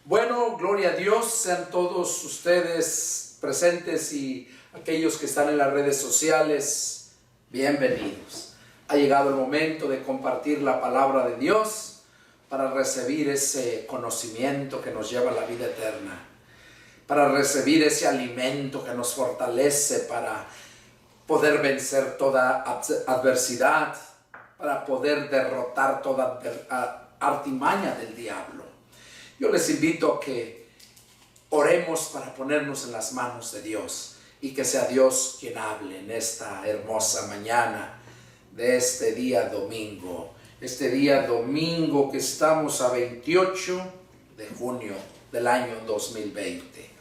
Bueno, gloria a Dios, sean todos ustedes presentes y aquellos que están en las redes sociales, bienvenidos. Ha llegado el momento de compartir la palabra de Dios para recibir ese conocimiento que nos lleva a la vida eterna, para recibir ese alimento que nos fortalece para poder vencer toda adversidad, para poder derrotar toda artimaña del diablo. Yo les invito a que oremos para ponernos en las manos de Dios y que sea Dios quien hable en esta hermosa mañana de este día domingo. Este día domingo que estamos a 28 de junio del año 2020.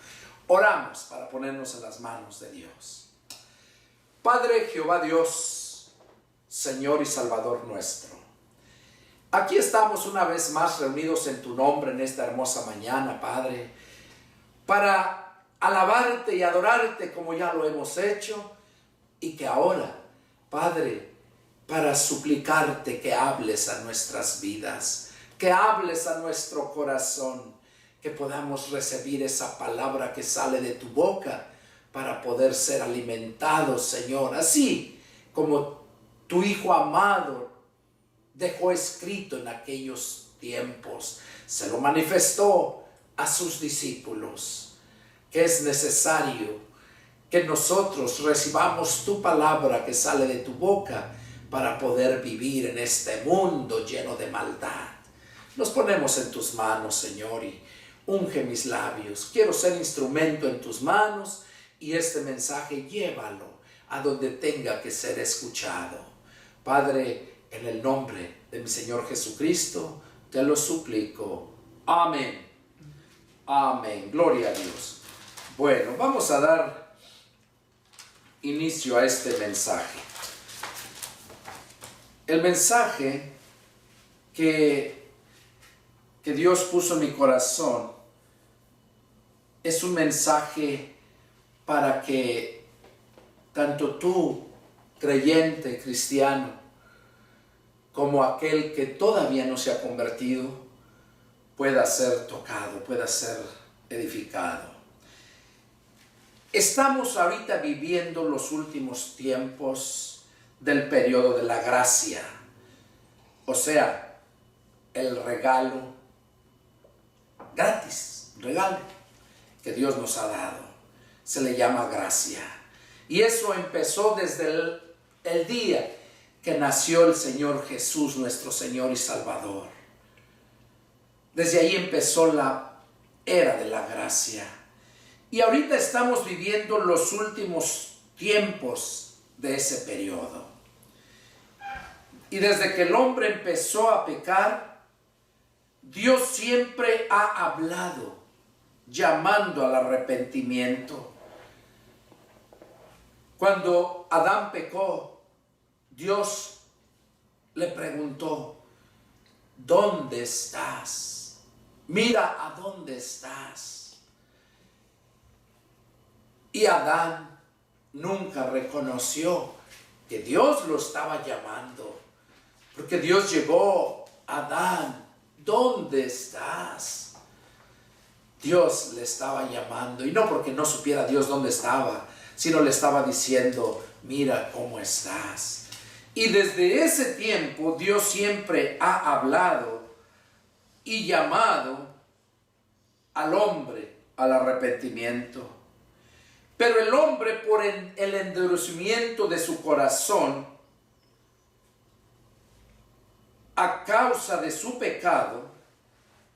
Oramos para ponernos en las manos de Dios. Padre Jehová Dios, Señor y Salvador nuestro, aquí estamos una vez más reunidos en tu nombre en esta hermosa mañana, Padre, para alabarte y adorarte como ya lo hemos hecho, y que ahora, Padre, para suplicarte que hables a nuestras vidas, que hables a nuestro corazón, que podamos recibir esa palabra que sale de tu boca para poder ser alimentados, Señor, así como tu Hijo amado dejó escrito en aquellos tiempos, se lo manifestó a sus discípulos, que es necesario que nosotros recibamos tu palabra que sale de tu boca para poder vivir en este mundo lleno de maldad. Nos ponemos en tus manos, Señor, y unge mis labios. Quiero ser instrumento en tus manos y este mensaje llévalo a donde tenga que ser escuchado. Padre, en el nombre de mi Señor Jesucristo, te lo suplico. Amén. Amén. Gloria a Dios. Bueno, vamos a dar inicio a este mensaje. El mensaje que Dios puso en mi corazón es un mensaje para que tanto tú, creyente, cristiano, como aquel que todavía no se ha convertido, pueda ser tocado, pueda ser edificado. Estamos ahorita viviendo los últimos tiempos del periodo de la gracia, o sea, el regalo gratis, regalo que Dios nos ha dado, se le llama gracia. Y eso empezó desde el día que nació el Señor Jesús, nuestro Señor y Salvador. Desde ahí empezó la era de la gracia. Y ahorita estamos viviendo los últimos tiempos de ese periodo. Y desde que el hombre empezó a pecar, Dios siempre ha hablado, llamando al arrepentimiento. Cuando Adán pecó, Dios le preguntó, ¿dónde estás? Mira a dónde estás. Y Adán nunca reconoció que Dios lo estaba llamando, porque Dios llegó a Adán, ¿dónde estás? Dios le estaba llamando, y no porque no supiera Dios dónde estaba, sino le estaba diciendo, mira cómo estás. Y desde ese tiempo Dios siempre ha hablado y llamado al hombre al arrepentimiento. Pero el hombre, por el endurecimiento de su corazón, a causa de su pecado,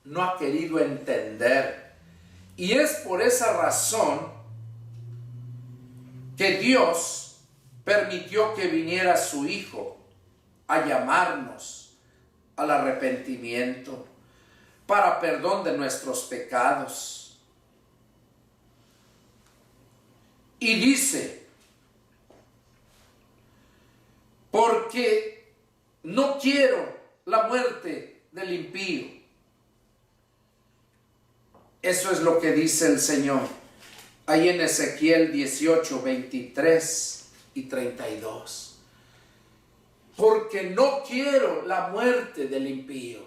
no ha querido entender. Y es por esa razón que Dios permitió que viniera su Hijo a llamarnos al arrepentimiento para perdón de nuestros pecados. Y dice, porque no quiero la muerte del impío. Eso es lo que dice el Señor ahí en Ezequiel 18, 23 y 32. Porque no quiero la muerte del impío.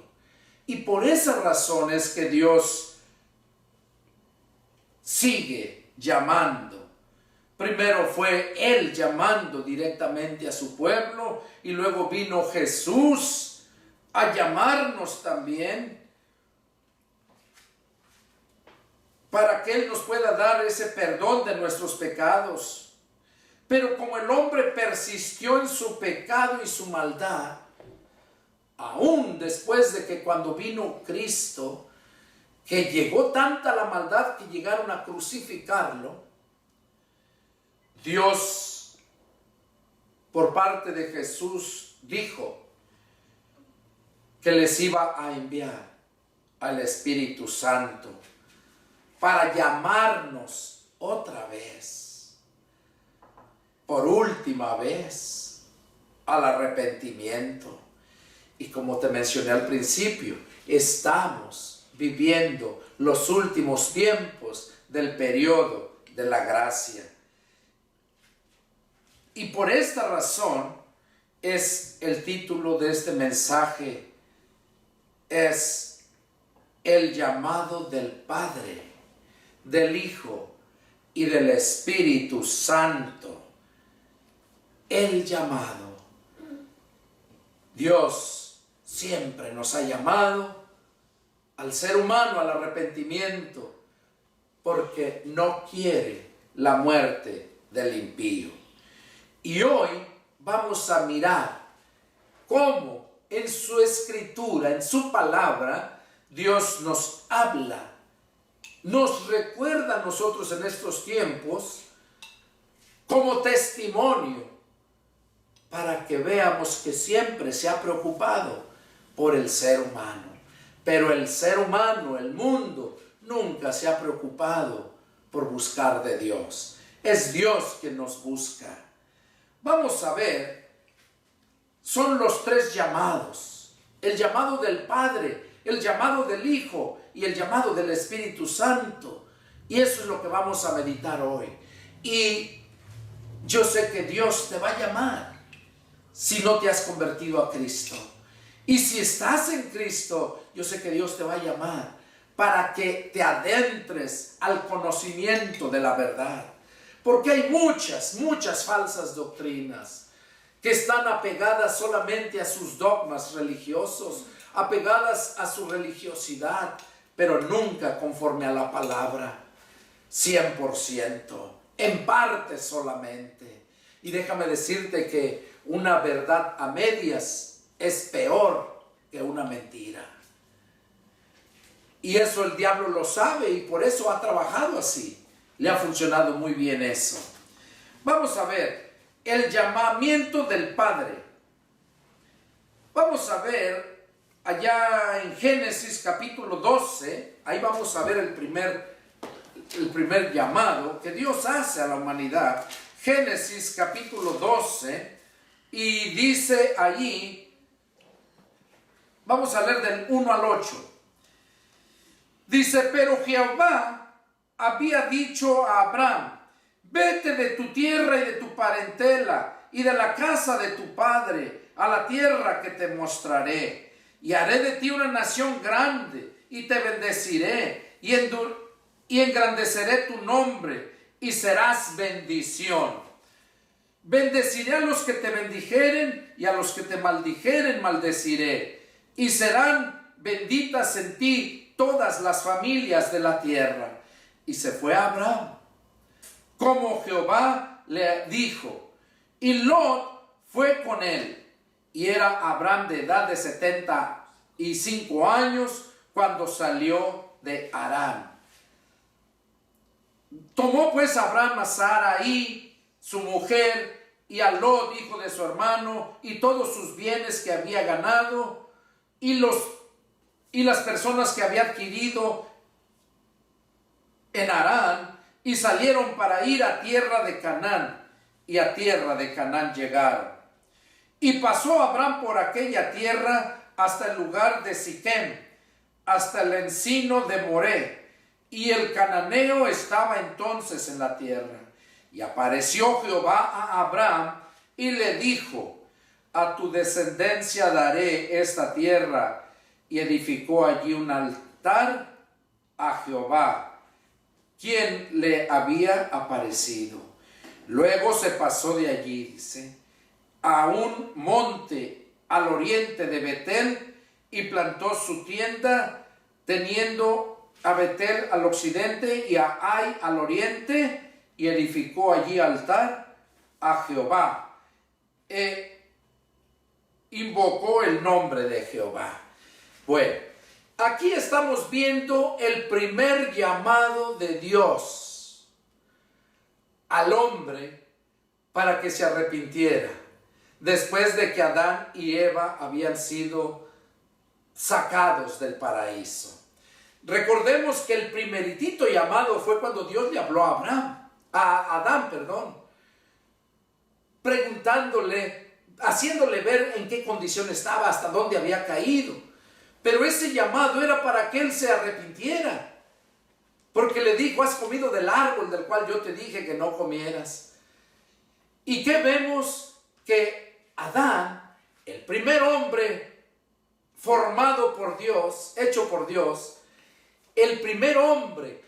Y por esa razón es que Dios sigue llamando. Primero fue Él llamando directamente a su pueblo y luego vino Jesús a llamarnos también para que Él nos pueda dar ese perdón de nuestros pecados. Pero como el hombre persistió en su pecado y su maldad, aún después de que cuando vino Cristo, que llegó tanta la maldad que llegaron a crucificarlo, Dios, por parte de Jesús, dijo que les iba a enviar al Espíritu Santo para llamarnos otra vez, por última vez, al arrepentimiento. Y como te mencioné al principio, estamos viviendo los últimos tiempos del periodo de la gracia. Y por esta razón es el título de este mensaje, es el llamado del Padre, del Hijo y del Espíritu Santo. El llamado. Dios siempre nos ha llamado al ser humano al arrepentimiento porque no quiere la muerte del impío. Y hoy vamos a mirar cómo en su escritura, en su palabra, Dios nos habla, nos recuerda a nosotros en estos tiempos como testimonio para que veamos que siempre se ha preocupado por el ser humano. Pero el ser humano, el mundo, nunca se ha preocupado por buscar de Dios. Es Dios quien nos busca. Vamos a ver, son los tres llamados. El llamado del Padre, el llamado del Hijo y el llamado del Espíritu Santo. Y eso es lo que vamos a meditar hoy. Y yo sé que Dios te va a llamar si no te has convertido a Cristo. Y si estás en Cristo, yo sé que Dios te va a llamar para que te adentres al conocimiento de la verdad. Porque hay muchas falsas doctrinas que están apegadas solamente a sus dogmas religiosos, apegadas a su religiosidad, pero nunca conforme a la palabra, 100%, en parte solamente. Y déjame decirte que una verdad a medias es peor que una mentira. Y eso el diablo lo sabe y por eso ha trabajado así. Le ha funcionado muy bien eso. Vamos a ver el llamamiento del Padre. Vamos a ver allá en Génesis capítulo 12, ahí vamos a ver el primer llamado que Dios hace a la humanidad. Génesis capítulo 12 y dice allí, vamos a leer del 1 al 8. Dice, pero Jehová había dicho a Abraham, vete de tu tierra y de tu parentela y de la casa de tu padre a la tierra que te mostraré, y haré de ti una nación grande y te bendeciré y engrandeceré tu nombre y serás bendición. Bendeciré a los que te bendijeren y a los que te maldijeren maldeciré, y serán benditas en ti todas las familias de la tierra. Y se fue a Abraham, como Jehová le dijo, y Lot fue con él. Y era Abraham de edad de 75 años cuando salió de Harán. Tomó pues Abraham a Sarai, su mujer, y a Lot, hijo de su hermano, y todos sus bienes que había ganado, y las personas que había adquirido en Harán, y salieron para ir a tierra de Canaán, y a tierra de Canaán llegaron. Y pasó Abraham por aquella tierra hasta el lugar de Siquem, hasta el encino de Moré, y el cananeo estaba entonces en la tierra. Y apareció Jehová a Abraham y le dijo, a tu descendencia daré esta tierra. Y edificó allí un altar a Jehová quien le había aparecido. Luego se pasó de allí, dice, a un monte al oriente de Betel y plantó su tienda, teniendo a Betel al occidente y a Ai al oriente, y edificó allí altar a Jehová. Invocó el nombre de Jehová. Bueno, aquí estamos viendo el primer llamado de Dios al hombre para que se arrepintiera, después de que Adán y Eva habían sido sacados del paraíso. Recordemos que el primeritito llamado fue cuando Dios le habló a Adán, preguntándole, haciéndole ver en qué condición estaba, hasta dónde había caído. Pero ese llamado era para que él se arrepintiera, porque le dijo: has comido del árbol del cual yo te dije que no comieras. ¿Y qué vemos? Que Adán, el primer hombre formado por Dios, hecho por Dios, el primer hombre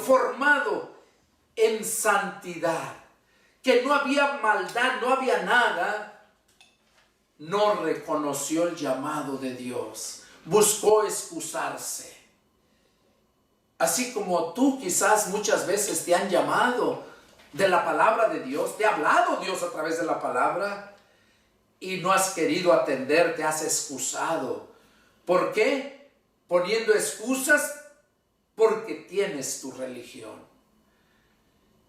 formado en santidad, que no había maldad, no había nada, no reconoció el llamado de Dios, buscó excusarse. Así como tú quizás muchas veces te han llamado de la palabra de Dios, te ha hablado Dios a través de la palabra y no has querido atender, te has excusado. ¿Por qué? Poniendo excusas porque tienes tu religión.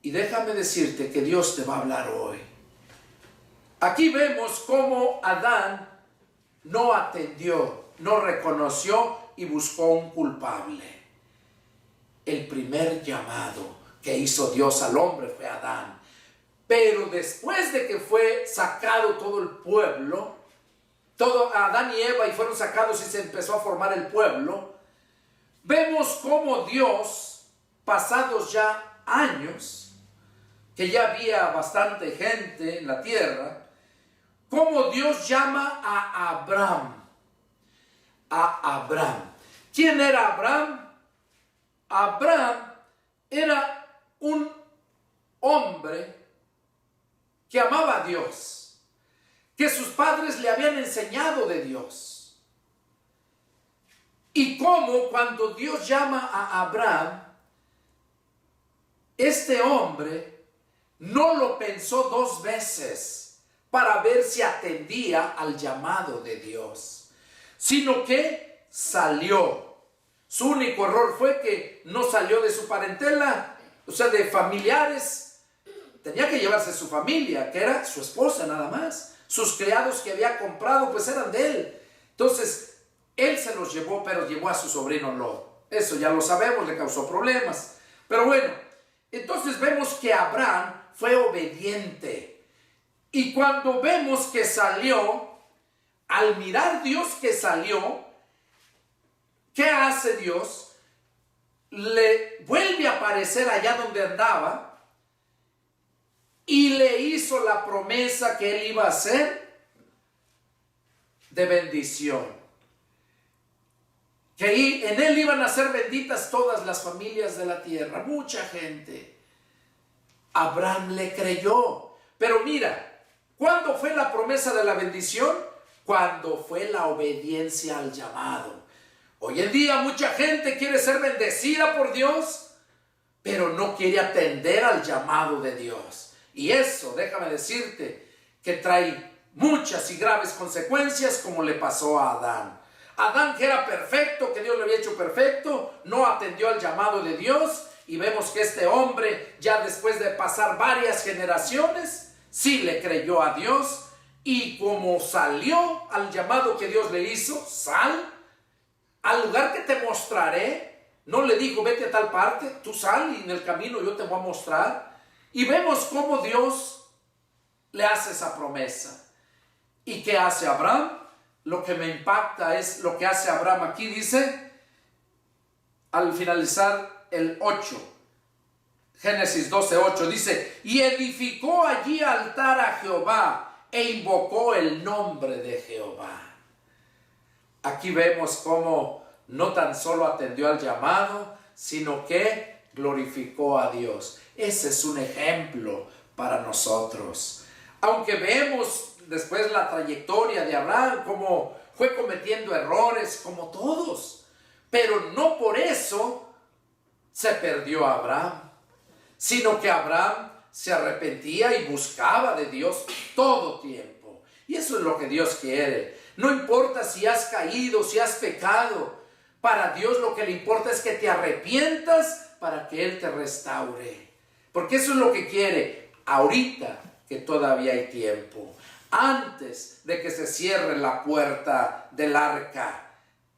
Y déjame decirte que Dios te va a hablar hoy. Aquí vemos cómo Adán no atendió, no reconoció y buscó un culpable. El primer llamado que hizo Dios al hombre fue Adán. Pero después de que fue sacado todo el pueblo, todo Adán y Eva, y fueron sacados y se empezó a formar el pueblo, vemos cómo Dios, pasados ya años, que ya había bastante gente en la tierra, cómo Dios llama a Abraham. A Abraham. ¿Quién era Abraham? Abraham era un hombre que amaba a Dios, que sus padres le habían enseñado de Dios. Y cómo cuando Dios llama a Abraham, este hombre no lo pensó dos veces para ver si atendía al llamado de Dios, sino que salió. Su único error fue que no salió de su parentela, o sea, de familiares. Tenía que llevarse su familia, que era su esposa nada más. Sus criados que había comprado, pues eran de él. Entonces, él se los llevó, pero llevó a su sobrino Lot. Eso ya lo sabemos, le causó problemas. Pero bueno, entonces vemos que Abraham fue obediente. Y cuando vemos que salió, al mirar Dios que salió, ¿qué hace Dios? Le vuelve a aparecer allá donde andaba y le hizo la promesa que él iba a hacer de bendición. Que en él iban a ser benditas todas las familias de la tierra, mucha gente. Abraham le creyó. Pero mira, ¿cuándo fue la promesa de la bendición? Cuando fue la obediencia al llamado. Hoy en día mucha gente quiere ser bendecida por Dios, pero no quiere atender al llamado de Dios. Y eso, déjame decirte, que trae muchas y graves consecuencias, como le pasó a Adán. Adán, que era perfecto, que Dios le había hecho perfecto, no atendió al llamado de Dios. Y vemos que este hombre, ya después de pasar varias generaciones, sí le creyó a Dios. Y como salió al llamado que Dios le hizo, sal al lugar que te mostraré. No le dijo vete a tal parte, tú sal y en el camino yo te voy a mostrar. Y vemos cómo Dios le hace esa promesa. ¿Y qué hace Abraham? Lo que me impacta es lo que hace Abraham aquí. Dice, al finalizar el 8, Génesis 12:8, dice, y edificó allí altar a Jehová e invocó el nombre de Jehová. Aquí vemos cómo no tan solo atendió al llamado, sino que glorificó a Dios. Ese es un ejemplo para nosotros. Aunque vemos después la trayectoria de Abraham, como fue cometiendo errores, como todos, pero no por eso se perdió a Abraham, sino que Abraham se arrepentía y buscaba de Dios todo tiempo. Y eso es lo que Dios quiere. No importa si has caído, si has pecado. Para Dios lo que le importa es que te arrepientas para que Él te restaure. Porque eso es lo que quiere ahorita que todavía hay tiempo. Antes de que se cierre la puerta del arca.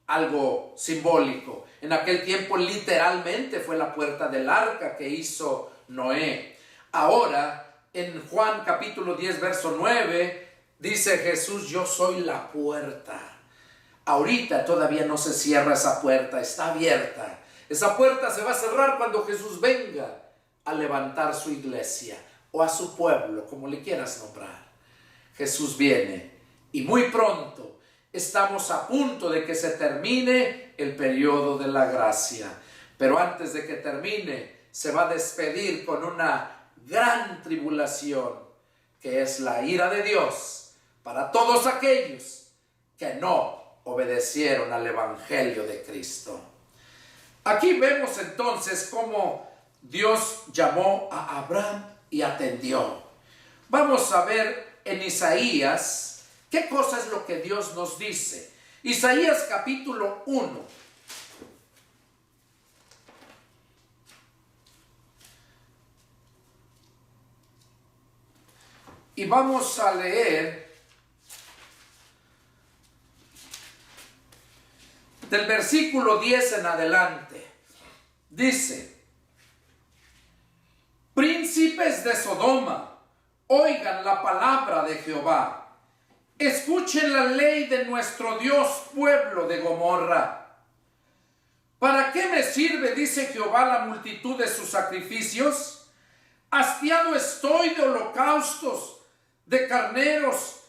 Algo simbólico. En aquel tiempo literalmente fue la puerta del arca que hizo Noé. Ahora, en Juan capítulo 10, verso 9, dice Jesús, yo soy la puerta. Ahorita todavía no se cierra esa puerta, está abierta. Esa puerta se va a cerrar cuando Jesús venga a levantar su iglesia o a su pueblo, como le quieras nombrar. Jesús viene y muy pronto estamos a punto de que se termine el periodo de la gracia. Pero antes de que termine, se va a despedir con una gran tribulación, que es la ira de Dios para todos aquellos que no obedecieron al evangelio de Cristo. Aquí vemos entonces cómo Dios llamó a Abraham y atendió. Vamos a ver en Isaías qué cosa es lo que Dios nos dice. Isaías capítulo 1. Y vamos a leer del versículo 10 en adelante. Dice: príncipes de Sodoma, oigan la palabra de Jehová. Escuchen la ley de nuestro Dios, pueblo de Gomorra. ¿Para qué me sirve, dice Jehová, la multitud de sus sacrificios? Hastiado estoy de holocaustos, de carneros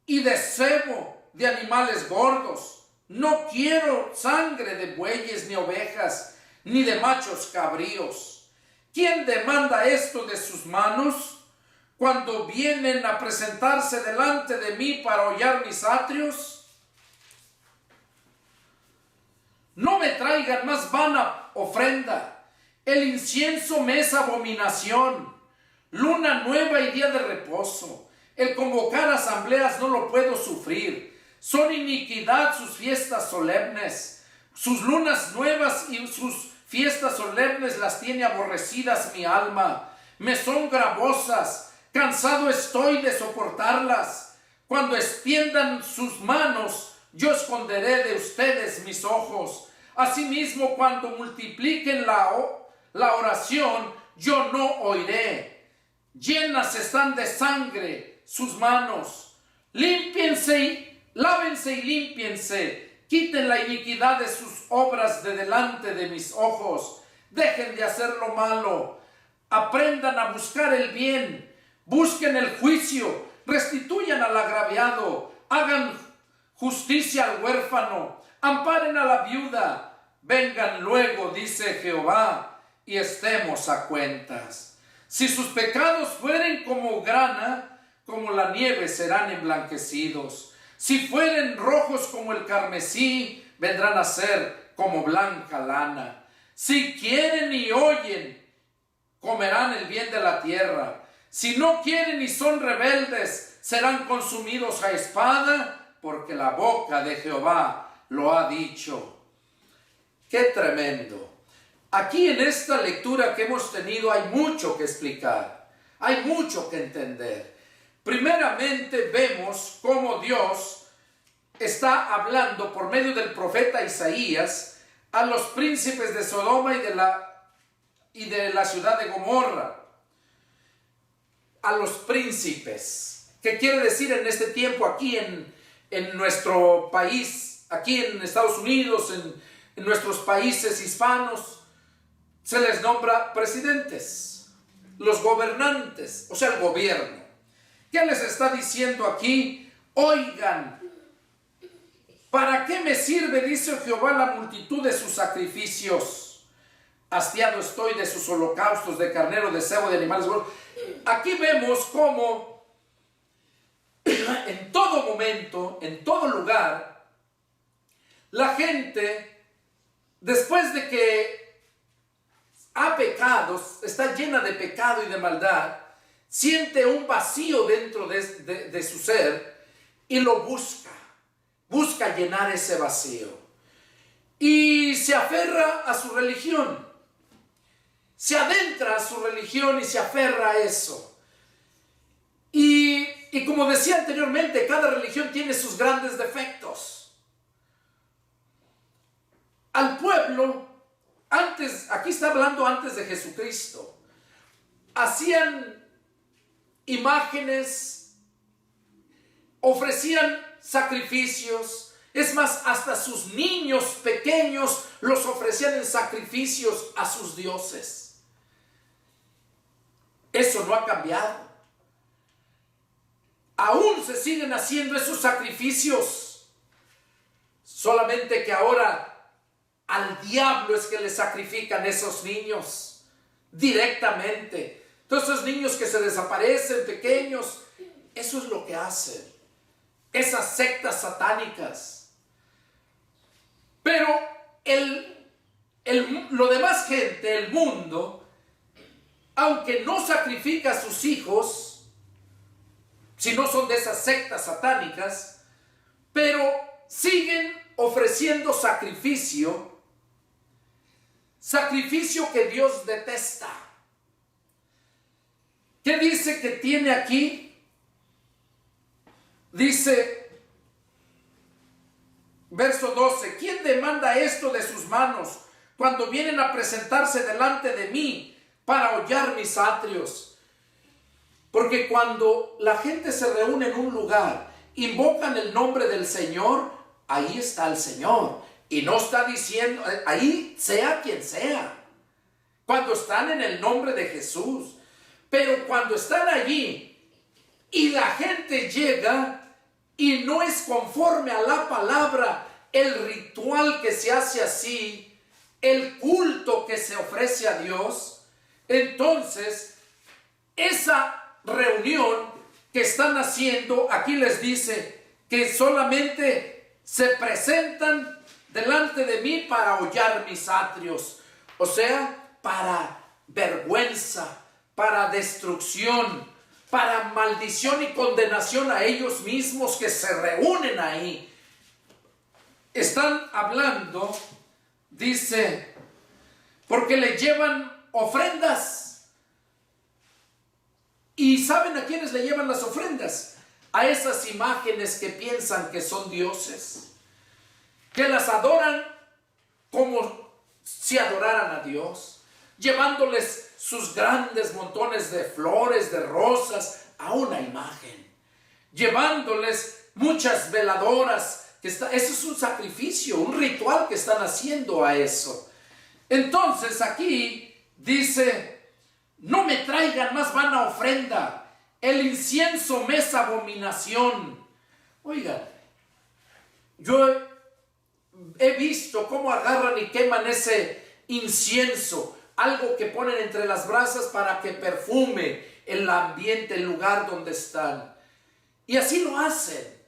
y de cebo de animales gordos. No quiero sangre de bueyes ni ovejas, ni de machos cabríos. ¿Quién demanda esto de sus manos cuando vienen a presentarse delante de mí para hollar mis atrios? No me traigan más vana ofrenda. El incienso me es abominación. Luna nueva y día de reposo. El convocar asambleas no lo puedo sufrir. Son iniquidad sus fiestas solemnes. Sus lunas nuevas y sus fiestas solemnes las tiene aborrecidas mi alma. Me son gravosas. Cansado estoy de soportarlas. Cuando extiendan sus manos, yo esconderé de ustedes mis ojos. Asimismo, cuando multipliquen la oración, yo no oiré. Llenas están de sangre sus manos. Lávense y límpiense. Quiten la iniquidad de sus obras de delante de mis ojos. Dejen de hacer lo malo. Aprendan a buscar el bien. Busquen el juicio. Restituyan al agraviado. Hagan justicia al huérfano. Amparen a la viuda. Vengan luego, dice Jehová, y estemos a cuentas. Si sus pecados fueren como grana, como la nieve serán emblanquecidos. Si fueren rojos como el carmesí, vendrán a ser como blanca lana. Si quieren y oyen, comerán el bien de la tierra. Si no quieren y son rebeldes, serán consumidos a espada, porque la boca de Jehová lo ha dicho. ¡Qué tremendo! Aquí en esta lectura que hemos tenido hay mucho que explicar, hay mucho que entender. Primeramente vemos cómo Dios está hablando por medio del profeta Isaías a los príncipes de Sodoma y de la ciudad de Gomorra. A los príncipes. ¿Qué quiere decir en este tiempo aquí en nuestro país, aquí en Estados Unidos, en nuestros países hispanos? Se les nombra presidentes, los gobernantes, o sea, el gobierno. ¿Qué les está diciendo aquí? Oigan ¿Para qué me sirve, dice Jehová, la multitud de sus sacrificios? Hastiado estoy de sus holocaustos, de carnero, de cebo, de animales. Aquí vemos cómo en todo momento, en todo lugar, la gente, después de que ha pecado, está llena de pecado y de maldad, siente un vacío dentro de su ser y lo busca llenar ese vacío. Y se aferra a su religión, se adentra a su religión y se aferra a eso. Y como decía anteriormente, cada religión tiene sus grandes defectos. Al pueblo, aquí está hablando antes de Jesucristo, hacían imágenes, ofrecían sacrificios. Es más, hasta sus niños pequeños los ofrecían en sacrificios a sus dioses. Eso no ha cambiado. Aún se siguen haciendo esos sacrificios. Solamente que ahora al diablo es que le sacrifican esos niños directamente. Todos esos niños que se desaparecen, pequeños, eso es lo que hacen esas sectas satánicas. Pero lo demás gente, el mundo, aunque no sacrifica a sus hijos, si no son de esas sectas satánicas, pero siguen ofreciendo sacrificio que Dios detesta. ¿Qué dice que tiene aquí? Dice, verso 12, ¿quién demanda esto de sus manos cuando vienen a presentarse delante de mí para hollar mis atrios? Porque cuando la gente se reúne en un lugar, invocan el nombre del Señor, ahí está el Señor. Y no está diciendo, ahí sea quien sea. Cuando están en el nombre de Jesús. Pero cuando están allí y la gente llega y no es conforme a la palabra, el ritual que se hace así, el culto que se ofrece a Dios, entonces esa reunión que están haciendo, aquí les dice que solamente se presentan delante de mí para hollar mis atrios, o sea, para vergüenza, para destrucción, para maldición y condenación a ellos mismos que se reúnen ahí. Están hablando, dice, porque le llevan ofrendas. ¿Y saben a quiénes le llevan las ofrendas? A esas imágenes que piensan que son dioses, que las adoran como si adoraran a Dios, llevándoles sus grandes montones de flores, de rosas, a una imagen, llevándoles muchas veladoras, eso es un sacrificio, un ritual que están haciendo a eso. Entonces aquí dice, no me traigan más vana ofrenda, el incienso me es abominación. Oigan, yo he visto cómo agarran y queman ese incienso, algo que ponen entre las brasas para que perfume el ambiente, el lugar donde están. Y así lo hacen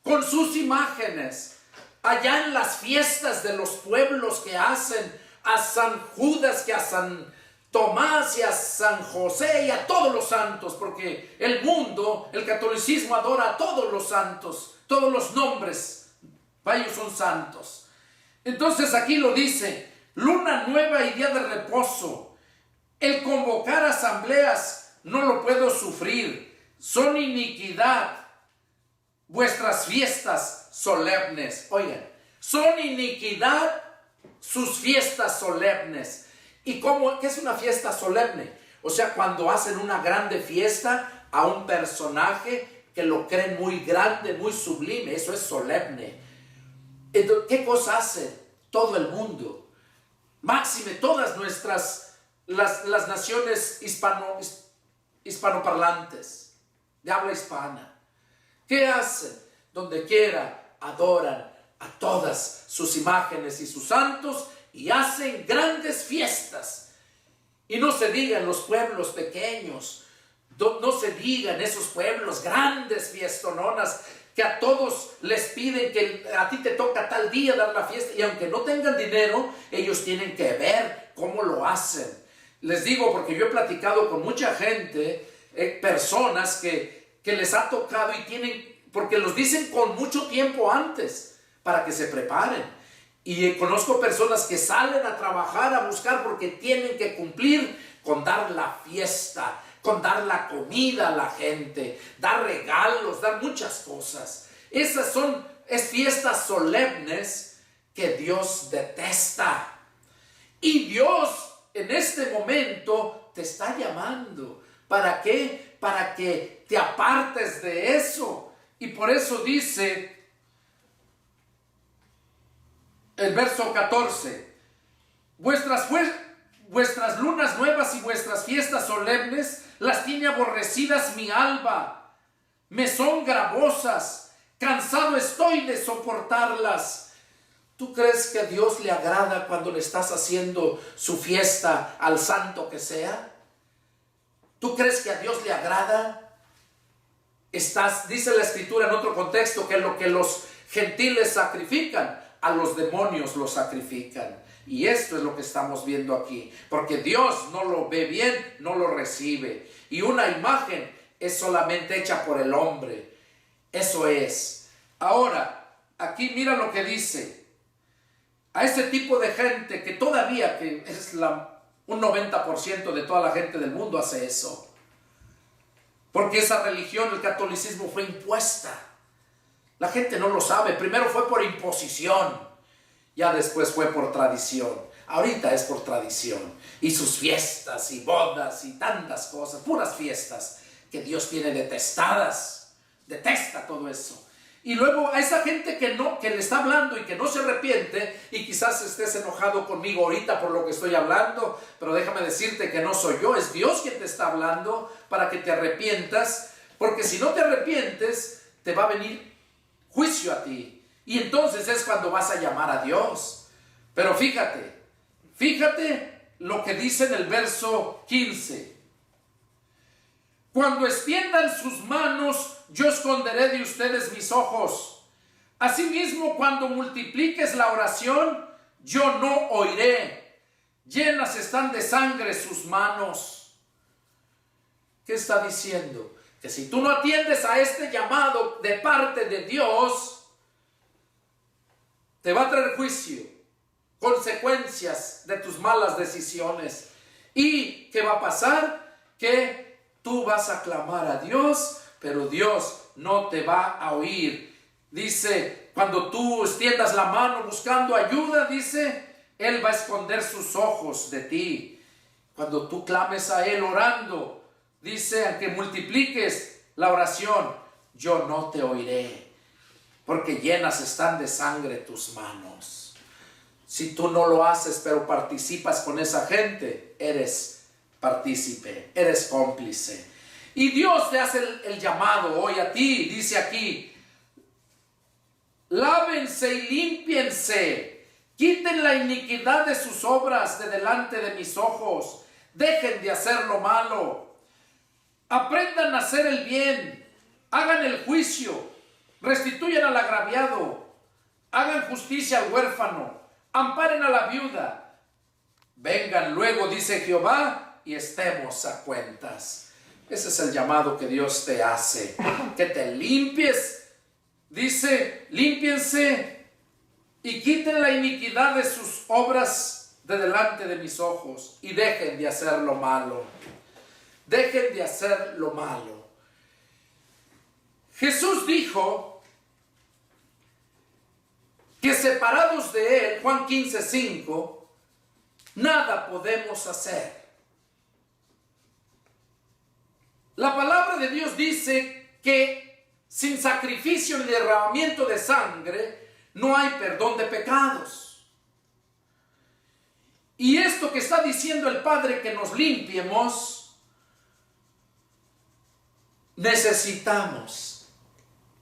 con sus imágenes. Allá en las fiestas de los pueblos que hacen a San Judas, que a San Tomás y a San José y a todos los santos, porque el mundo, el catolicismo adora a todos los santos, todos los nombres, ellos son santos. Entonces aquí lo dice, luna nueva y día de reposo, el convocar asambleas no lo puedo sufrir, son iniquidad vuestras fiestas solemnes. Oigan, son iniquidad sus fiestas solemnes. ¿Y qué es una fiesta solemne? O sea, cuando hacen una grande fiesta a un personaje que lo creen muy grande, muy sublime, eso es solemne. Entonces, ¿qué cosa hace todo el mundo? Máxime todas las naciones hispanoparlantes, de habla hispana. ¿Qué hacen? Donde quiera adoran a todas sus imágenes y sus santos y hacen grandes fiestas. Y no se diga en los pueblos pequeños, no se diga en esos pueblos grandes fiestononas que a todos les piden que a ti te toca tal día dar la fiesta, y aunque no tengan dinero, ellos tienen que ver cómo lo hacen. Les digo porque yo he platicado con mucha gente, personas que les ha tocado y tienen, porque los dicen con mucho tiempo antes para que se preparen. Y conozco personas que salen a trabajar, a buscar, porque tienen que cumplir con dar la fiesta, con dar la comida a la gente, dar regalos, dar muchas cosas. Esas son fiestas solemnes que Dios detesta. Y Dios en este momento te está llamando. ¿Para qué? Para que te apartes de eso. Y por eso dice el verso 14, vuestras lunas nuevas y vuestras fiestas solemnes las tiene aborrecidas mi alma, me son gravosas, cansado estoy de soportarlas. ¿Tú crees que a Dios le agrada cuando le estás haciendo su fiesta al santo que sea? ¿Tú crees que a Dios le agrada? Dice la Escritura en otro contexto que lo que los gentiles sacrifican, a los demonios lo sacrifican. Y esto es lo que estamos viendo aquí, porque Dios no lo ve bien, no lo recibe. Y una imagen es solamente hecha por el hombre. Eso es. Ahora, aquí mira lo que dice. A ese tipo de gente que todavía, que es un 90% de toda la gente del mundo hace eso. Porque esa religión, el catolicismo, fue impuesta. La gente no lo sabe. Primero fue por imposición, ya después fue por tradición. Ahorita es por tradición. Y sus fiestas y bodas y tantas cosas, puras fiestas que Dios tiene detestadas. Detesta todo eso. Y luego a esa gente que le está hablando y que no se arrepiente, y quizás estés enojado conmigo ahorita por lo que estoy hablando, pero déjame decirte que no soy yo, es Dios quien te está hablando para que te arrepientas, porque si no te arrepientes, te va a venir juicio a ti. Y entonces es cuando vas a llamar a Dios. Pero fíjate lo que dice en el verso 15. Cuando extiendan sus manos, yo esconderé de ustedes mis ojos. Asimismo, cuando multipliques la oración, yo no oiré. Llenas están de sangre sus manos. ¿Qué está diciendo? Que si tú no atiendes a este llamado de parte de Dios, te va a traer juicio, consecuencias de tus malas decisiones. ¿Y qué va a pasar? Que tú vas a clamar a Dios, pero Dios no te va a oír. Dice, cuando tú extiendas la mano buscando ayuda, dice, Él va a esconder sus ojos de ti. Cuando tú clames a Él orando, dice, aunque multipliques la oración, yo no te oiré, porque llenas están de sangre tus manos. Si tú no lo haces, pero participas con esa gente, eres partícipe, eres cómplice. Y Dios te hace el llamado hoy a ti, dice aquí, lávense y límpiense, quiten la iniquidad de sus obras de delante de mis ojos, dejen de hacer lo malo, aprendan a hacer el bien, hagan el juicio, restituyan al agraviado, hagan justicia al huérfano, amparen a la viuda, vengan luego, dice Jehová, y estemos a cuentas. Ese es el llamado que Dios te hace, que te limpies. Dice, límpiense y quiten la iniquidad de sus obras de delante de mis ojos y dejen de hacer lo malo. Dejen de hacer lo malo. Jesús dijo que separados de Él, Juan 15:5, nada podemos hacer. La palabra de Dios dice que sin sacrificio ni derramamiento de sangre no hay perdón de pecados. Y esto que está diciendo el Padre, que nos limpiemos, necesitamos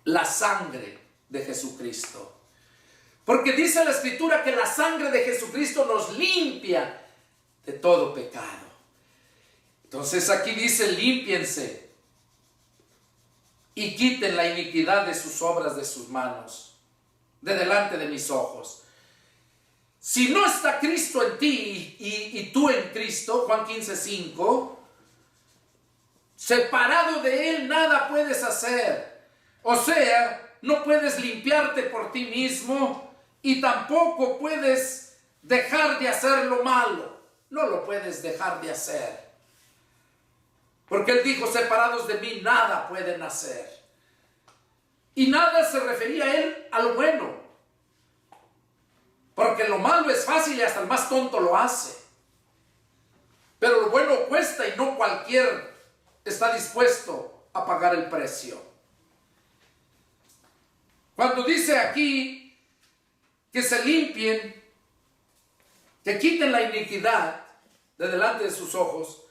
la sangre de Jesucristo. Porque dice la Escritura que la sangre de Jesucristo nos limpia de todo pecado. Entonces aquí dice: límpiense y quiten la iniquidad de sus obras de sus manos, de delante de mis ojos. Si no está Cristo en ti y tú en Cristo, Juan 15:5, separado de Él nada puedes hacer. O sea, no puedes limpiarte por ti mismo y tampoco puedes dejar de hacer lo malo. No lo puedes dejar de hacer. Porque Él dijo: separados de mí nada pueden hacer. Y nada se refería a Él a lo bueno. Porque lo malo es fácil y hasta el más tonto lo hace. Pero lo bueno cuesta y no cualquier está dispuesto a pagar el precio. Cuando dice aquí que se limpien, que quiten la iniquidad de delante de sus ojos,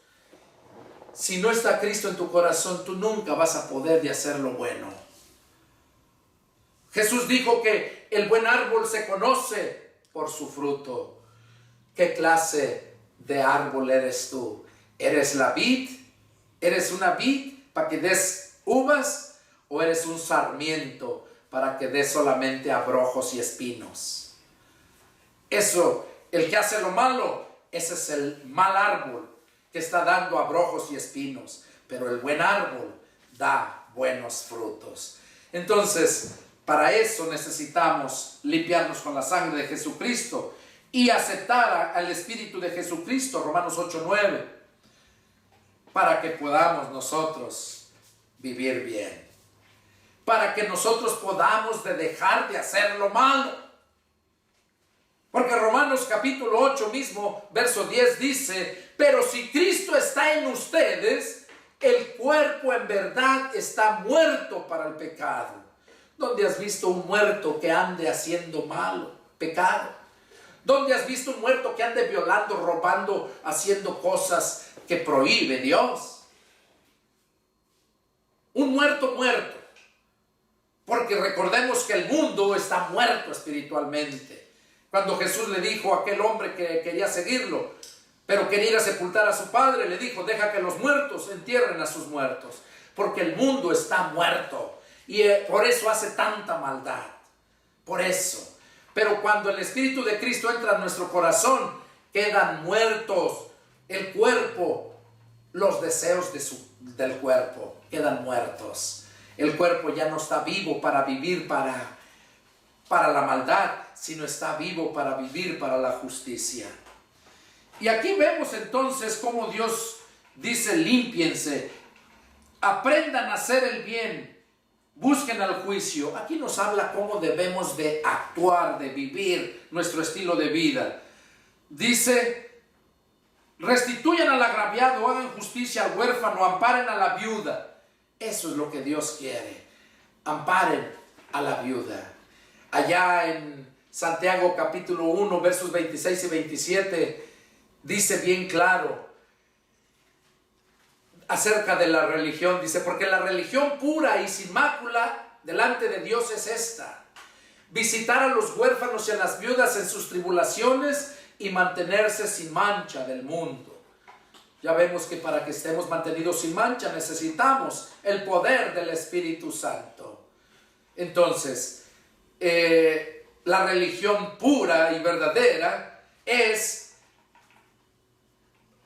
si no está Cristo en tu corazón, tú nunca vas a poder de hacer lo bueno. Jesús dijo que el buen árbol se conoce por su fruto. ¿Qué clase de árbol eres tú? ¿Eres la vid? ¿Eres una vid para que des uvas? ¿O eres un sarmiento para que des solamente abrojos y espinos? Eso, el que hace lo malo, ese es el mal árbol que está dando abrojos y espinos. Pero el buen árbol da buenos frutos. Entonces, para eso necesitamos limpiarnos con la sangre de Jesucristo y aceptar al Espíritu de Jesucristo, Romanos 8:9, para que podamos nosotros vivir bien, para que nosotros podamos dejar de hacer lo malo. Porque Romanos capítulo 8 mismo, verso 10 dice: pero si Cristo está en ustedes, el cuerpo en verdad está muerto para el pecado. ¿Dónde has visto un muerto que ande haciendo malo, pecado? ¿Dónde has visto un muerto que ande violando, robando, haciendo cosas que prohíbe Dios? Un muerto. Porque recordemos que el mundo está muerto espiritualmente. Cuando Jesús le dijo a aquel hombre que quería seguirlo, pero quería ir a sepultar a su padre, le dijo: deja que los muertos entierren a sus muertos, porque el mundo está muerto. Y por eso hace tanta maldad. Por eso. Pero cuando el Espíritu de Cristo entra en nuestro corazón, quedan muertos el cuerpo, los deseos del cuerpo quedan muertos. El cuerpo ya no está vivo para vivir para la maldad, sino está vivo para vivir para la justicia. Y aquí vemos entonces cómo Dios dice: límpiense, aprendan a hacer el bien, busquen al juicio. Aquí nos habla cómo debemos de actuar, de vivir nuestro estilo de vida. Dice: restituyan al agraviado, hagan justicia al huérfano, amparen a la viuda. Eso es lo que Dios quiere. Amparen a la viuda. Allá en Santiago capítulo 1, versos 26 y 27, dice bien claro acerca de la religión. Dice: porque la religión pura y sin mácula delante de Dios es esta: visitar a los huérfanos y a las viudas en sus tribulaciones y mantenerse sin mancha del mundo. Ya vemos que para que estemos mantenidos sin mancha necesitamos el poder del Espíritu Santo. Entonces, la religión pura y verdadera es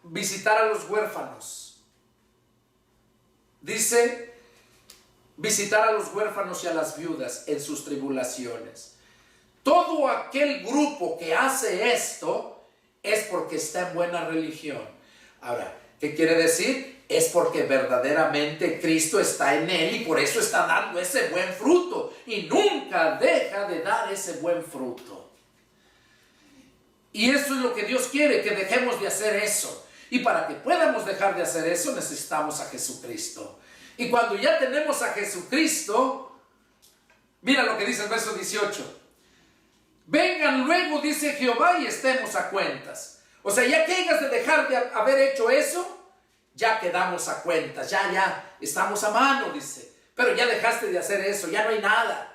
visitar a los huérfanos. Dice: visitar a los huérfanos y a las viudas en sus tribulaciones. Todo aquel grupo que hace esto es porque está en buena religión. Ahora, ¿qué quiere decir? Es porque verdaderamente Cristo está en él y por eso está dando ese buen fruto y nunca deja de dar ese buen fruto. Y eso es lo que Dios quiere, que dejemos de hacer eso. Y para que podamos dejar de hacer eso necesitamos a Jesucristo. Y cuando ya tenemos a Jesucristo, mira lo que dice el verso 18: vengan luego, dice Jehová, y estemos a cuentas. O sea, ya que hayas de dejar de haber hecho eso, ya quedamos a cuentas, ya estamos a mano, dice. Pero ya dejaste de hacer eso, ya no hay nada.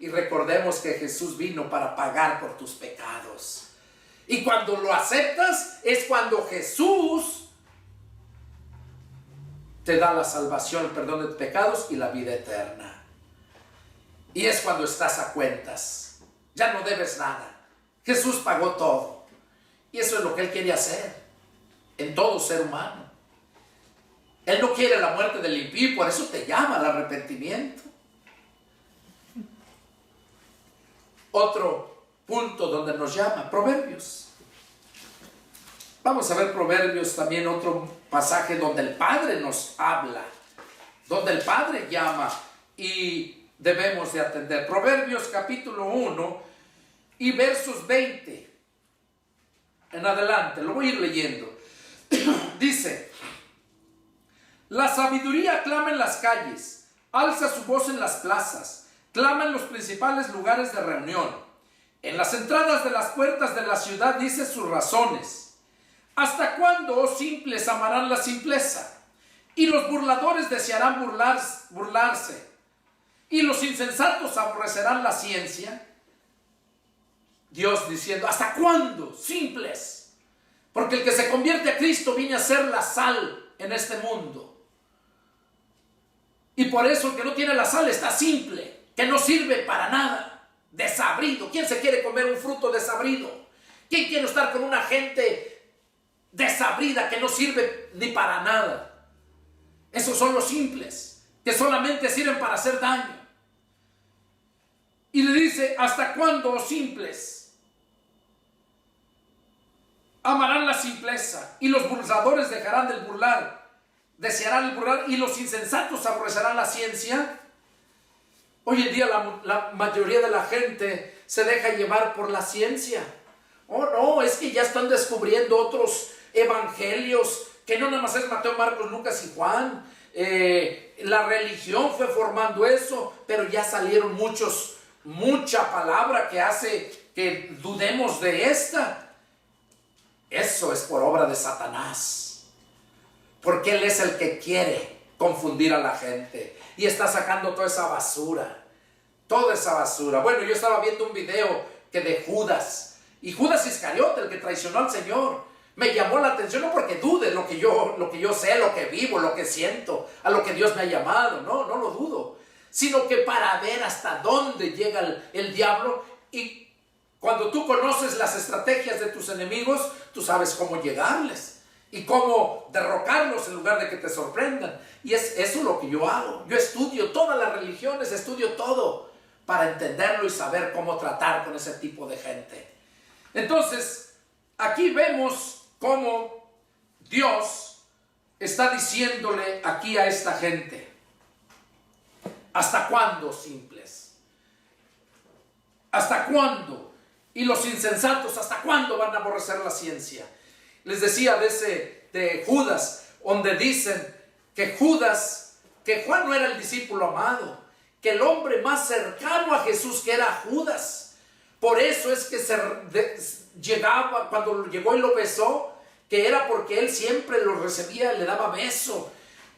Y recordemos que Jesús vino para pagar por tus pecados. Y cuando lo aceptas es cuando Jesús te da la salvación, el perdón de pecados y la vida eterna. Y es cuando estás a cuentas. Ya no debes nada. Jesús pagó todo. Y eso es lo que Él quiere hacer en todo ser humano. Él no quiere la muerte del impío y por eso te llama al arrepentimiento. Otro punto donde nos llama, Proverbios. Vamos a ver Proverbios, también otro pasaje donde el Padre nos habla, donde el Padre llama y debemos de atender. Proverbios capítulo 1 y versos 20 en adelante, lo voy a ir leyendo. Dice: la sabiduría clama en las calles, alza su voz en las plazas, clama en los principales lugares de reunión. En las entradas de las puertas de la ciudad dice sus razones. ¿Hasta cuándo, oh simples, amarán la simpleza? Y los burladores desearán burlarse. Y los insensatos aborrecerán la ciencia. Dios diciendo: ¿hasta cuándo, simples? Porque el que se convierte a Cristo viene a ser la sal en este mundo. Y por eso el que no tiene la sal está simple, que no sirve para nada, desabrido. ¿Quién se quiere comer un fruto desabrido? ¿Quién quiere estar con una gente desabrida que no sirve ni para nada? Esos son los simples, que solamente sirven para hacer daño. Y le dice: ¿hasta cuándo, oh simples, amarán la simpleza? Y los burladores dejarán de desearán el burlar, y los insensatos aborrecerán la ciencia. Hoy en día la mayoría de la gente se deja llevar por la ciencia. Oh no, es que ya están descubriendo otros evangelios, que no nada más es Mateo, Marcos, Lucas y Juan. La religión fue formando eso, pero ya salieron mucha palabra que hace que dudemos de esta. Eso es por obra de Satanás, porque él es el que quiere confundir a la gente y está sacando toda esa basura. Bueno, yo estaba viendo un video de Judas, y Judas Iscariote, el que traicionó al Señor, me llamó la atención, no porque dude lo que yo sé, lo que vivo, lo que siento, a lo que Dios me ha llamado, no lo dudo, sino que para ver hasta dónde llega el diablo. Y cuando tú conoces las estrategias de tus enemigos, tú sabes cómo llegarles y cómo derrocarlos en lugar de que te sorprendan. Y eso es lo que yo hago. Yo estudio todas las religiones, estudio todo para entenderlo y saber cómo tratar con ese tipo de gente. Entonces, aquí vemos cómo Dios está diciéndole aquí a esta gente: ¿hasta cuándo, simples? ¿Hasta cuándo? Y los insensatos, ¿hasta cuándo van a aborrecer la ciencia? Les decía de Judas, donde dicen que Juan no era el discípulo amado, que el hombre más cercano a Jesús que era Judas. Por eso es que llegaba, cuando llegó y lo besó, que era porque él siempre lo recibía, le daba beso,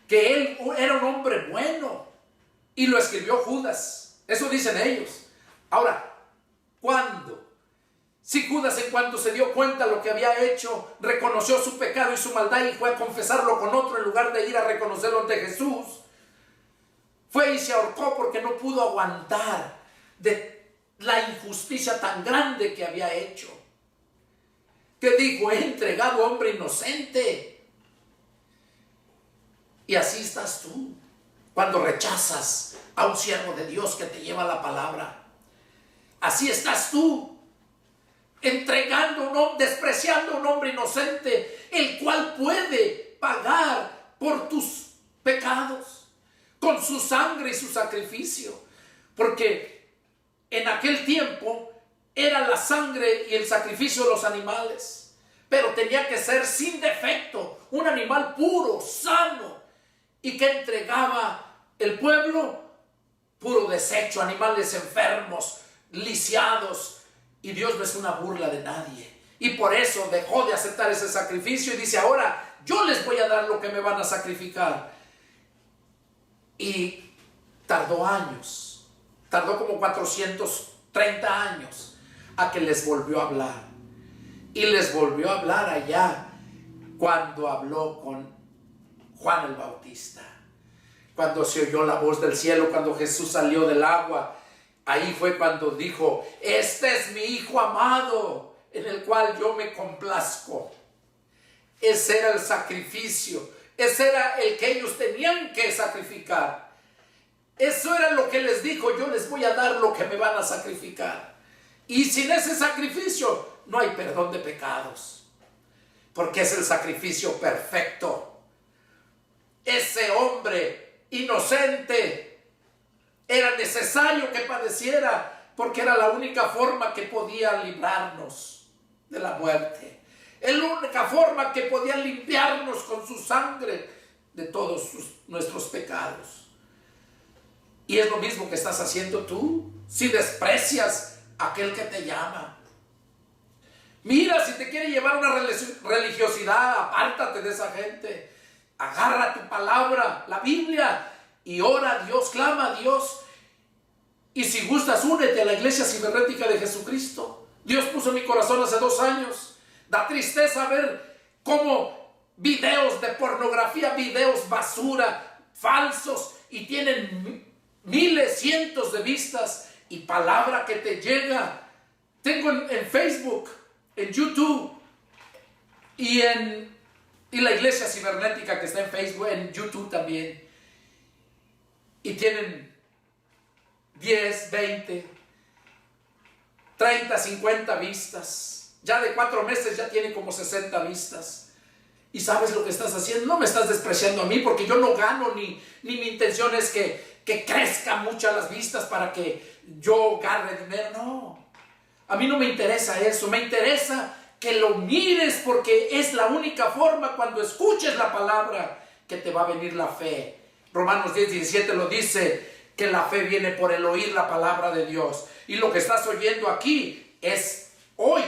que él era un hombre bueno. Y lo escribió Judas. Eso dicen ellos. Ahora, ¿cuándo? Si Judas, en cuanto se dio cuenta de lo que había hecho, reconoció su pecado y su maldad y fue a confesarlo con otro en lugar de ir a reconocerlo ante Jesús, fue y se ahorcó porque no pudo aguantar de la injusticia tan grande que había hecho. Que dijo: he entregado a hombre inocente. Y así estás tú cuando rechazas a un siervo de Dios que te lleva la palabra. Así estás tú, despreciando a un hombre inocente, el cual puede pagar por tus pecados con su sangre y su sacrificio. Porque en aquel tiempo era la sangre y el sacrificio de los animales, pero tenía que ser sin defecto, un animal puro, sano, y que entregaba el pueblo puro desecho, animales enfermos, lisiados. Y Dios no es una burla de nadie. Y por eso dejó de aceptar ese sacrificio y dice: ahora yo les voy a dar lo que me van a sacrificar. Y tardó años Tardó como 430 años a que les volvió a hablar. Y les volvió a hablar allá cuando habló con Juan el Bautista. Cuando se oyó la voz del cielo, cuando Jesús salió del agua, ahí fue cuando dijo: este es mi Hijo amado, en el cual yo me complazco. Ese era el sacrificio, ese era el que ellos tenían que sacrificar. Eso era lo que les dijo: yo les voy a dar lo que me van a sacrificar. Y sin ese sacrificio no hay perdón de pecados, porque es el sacrificio perfecto. Ese hombre inocente era necesario que padeciera, porque era la única forma que podía librarnos de la muerte. Es la única forma que podía limpiarnos con su sangre de todos nuestros pecados. Y es lo mismo que estás haciendo tú si desprecias a aquel que te llama. Mira, si te quiere llevar una religiosidad, apártate de esa gente. Agarra tu palabra, la Biblia, y ora a Dios, clama a Dios. Y si gustas, únete a la Iglesia Cibernética de Jesucristo. Dios puso en mi corazón hace 2 años. Da tristeza ver cómo videos de pornografía, videos basura, falsos, y tienen miles, cientos de vistas, y palabra que te llega. Tengo en Facebook, en YouTube, y la Iglesia Cibernética que está en Facebook, en YouTube también. Y tienen 10, 20, 30, 50 vistas. Ya de 4 meses ya tiene como 60 vistas. ¿Y sabes lo que estás haciendo? No me estás despreciando a mí, porque yo no gano, ni mi intención es que crezcan muchas las vistas para que yo gane dinero. No, a mí no me interesa eso. Me interesa que lo mires, porque es la única forma, cuando escuches la palabra, que te va a venir la fe. Romanos 10:17 lo dice, que la fe viene por el oír la palabra de Dios. Y lo que estás oyendo aquí es hoy,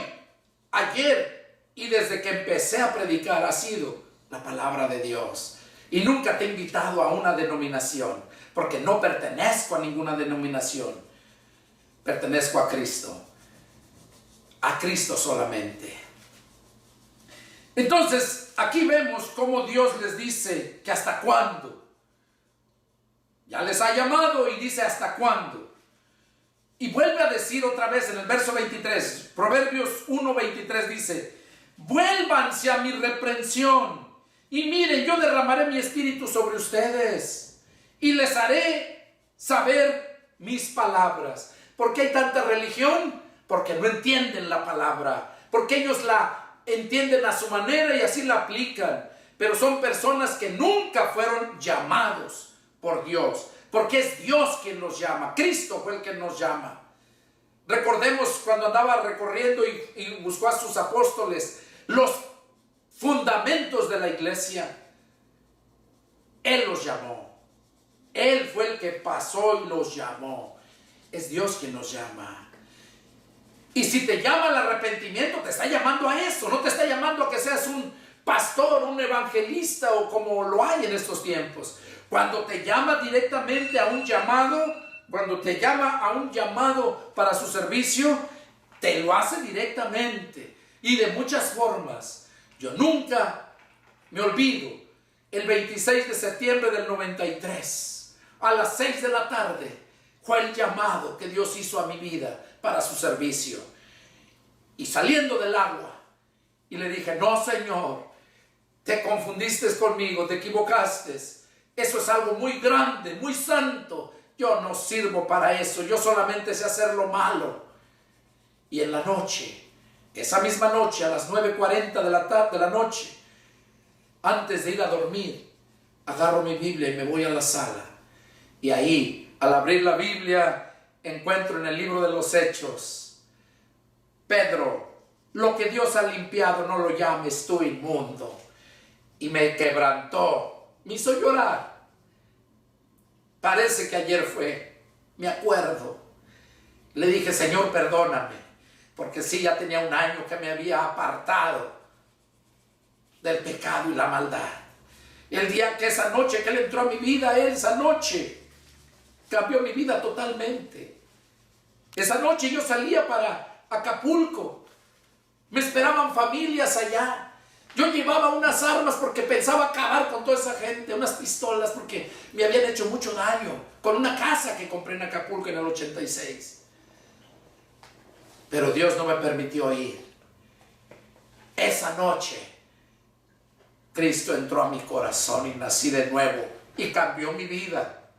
ayer, y desde que empecé a predicar ha sido la palabra de Dios. Y nunca te he invitado a una denominación, porque no pertenezco a ninguna denominación. Pertenezco a Cristo solamente. Entonces, aquí vemos cómo Dios les dice que hasta cuándo. Ya les ha llamado y dice hasta cuándo. Y vuelve a decir otra vez en el verso 23, Proverbios 1:23 dice: vuélvanse a mi reprensión, y miren, yo derramaré mi espíritu sobre ustedes, y les haré saber mis palabras. ¿Por qué hay tanta religión? Porque no entienden la palabra, porque ellos la entienden a su manera y así la aplican, pero son personas que nunca fueron llamados por Dios, porque es Dios quien los llama. Cristo fue el que nos llama. Recordemos cuando andaba recorriendo y buscó a sus apóstoles los fundamentos de la iglesia. Él los llamó. Él fue el que pasó y los llamó. Es Dios quien nos llama. Y si te llama al arrepentimiento, te está llamando a eso. No te está llamando a que seas un pastor, un evangelista o como lo hay en estos tiempos. Cuando te llama directamente a un llamado, cuando te llama a un llamado para su servicio, te lo hace directamente y de muchas formas. Yo nunca me olvido, el 26 de septiembre del 93, a las 6 de la tarde, fue el llamado que Dios hizo a mi vida para su servicio. Y saliendo del agua, y le dije: no, Señor, te confundiste conmigo, te equivocaste. Eso es algo muy grande, muy santo. Yo no sirvo para eso, yo solamente sé hacer lo malo. Y en la noche, esa misma noche, a las 9:40 de la noche, antes de ir a dormir, agarro mi Biblia y me voy a la sala. Y ahí, al abrir la Biblia, encuentro en el libro de los Hechos: Pedro, lo que Dios ha limpiado no lo llames tú inmundo. Y me quebrantó, me hizo llorar. Parece que ayer fue, me acuerdo. Le dije: Señor, perdóname, porque sí, ya tenía 1 año que me había apartado del pecado y la maldad. El día que esa noche que Él entró a mi vida, esa noche cambió mi vida totalmente. Esa noche yo salía para Acapulco. Me esperaban familias allá. Yo llevaba unas armas porque pensaba acabar con toda esa gente, unas pistolas porque me habían hecho mucho daño con una casa que compré en Acapulco en el 86. Pero Dios no me permitió ir. Esa noche Cristo entró a mi corazón y nací de nuevo y cambió mi vida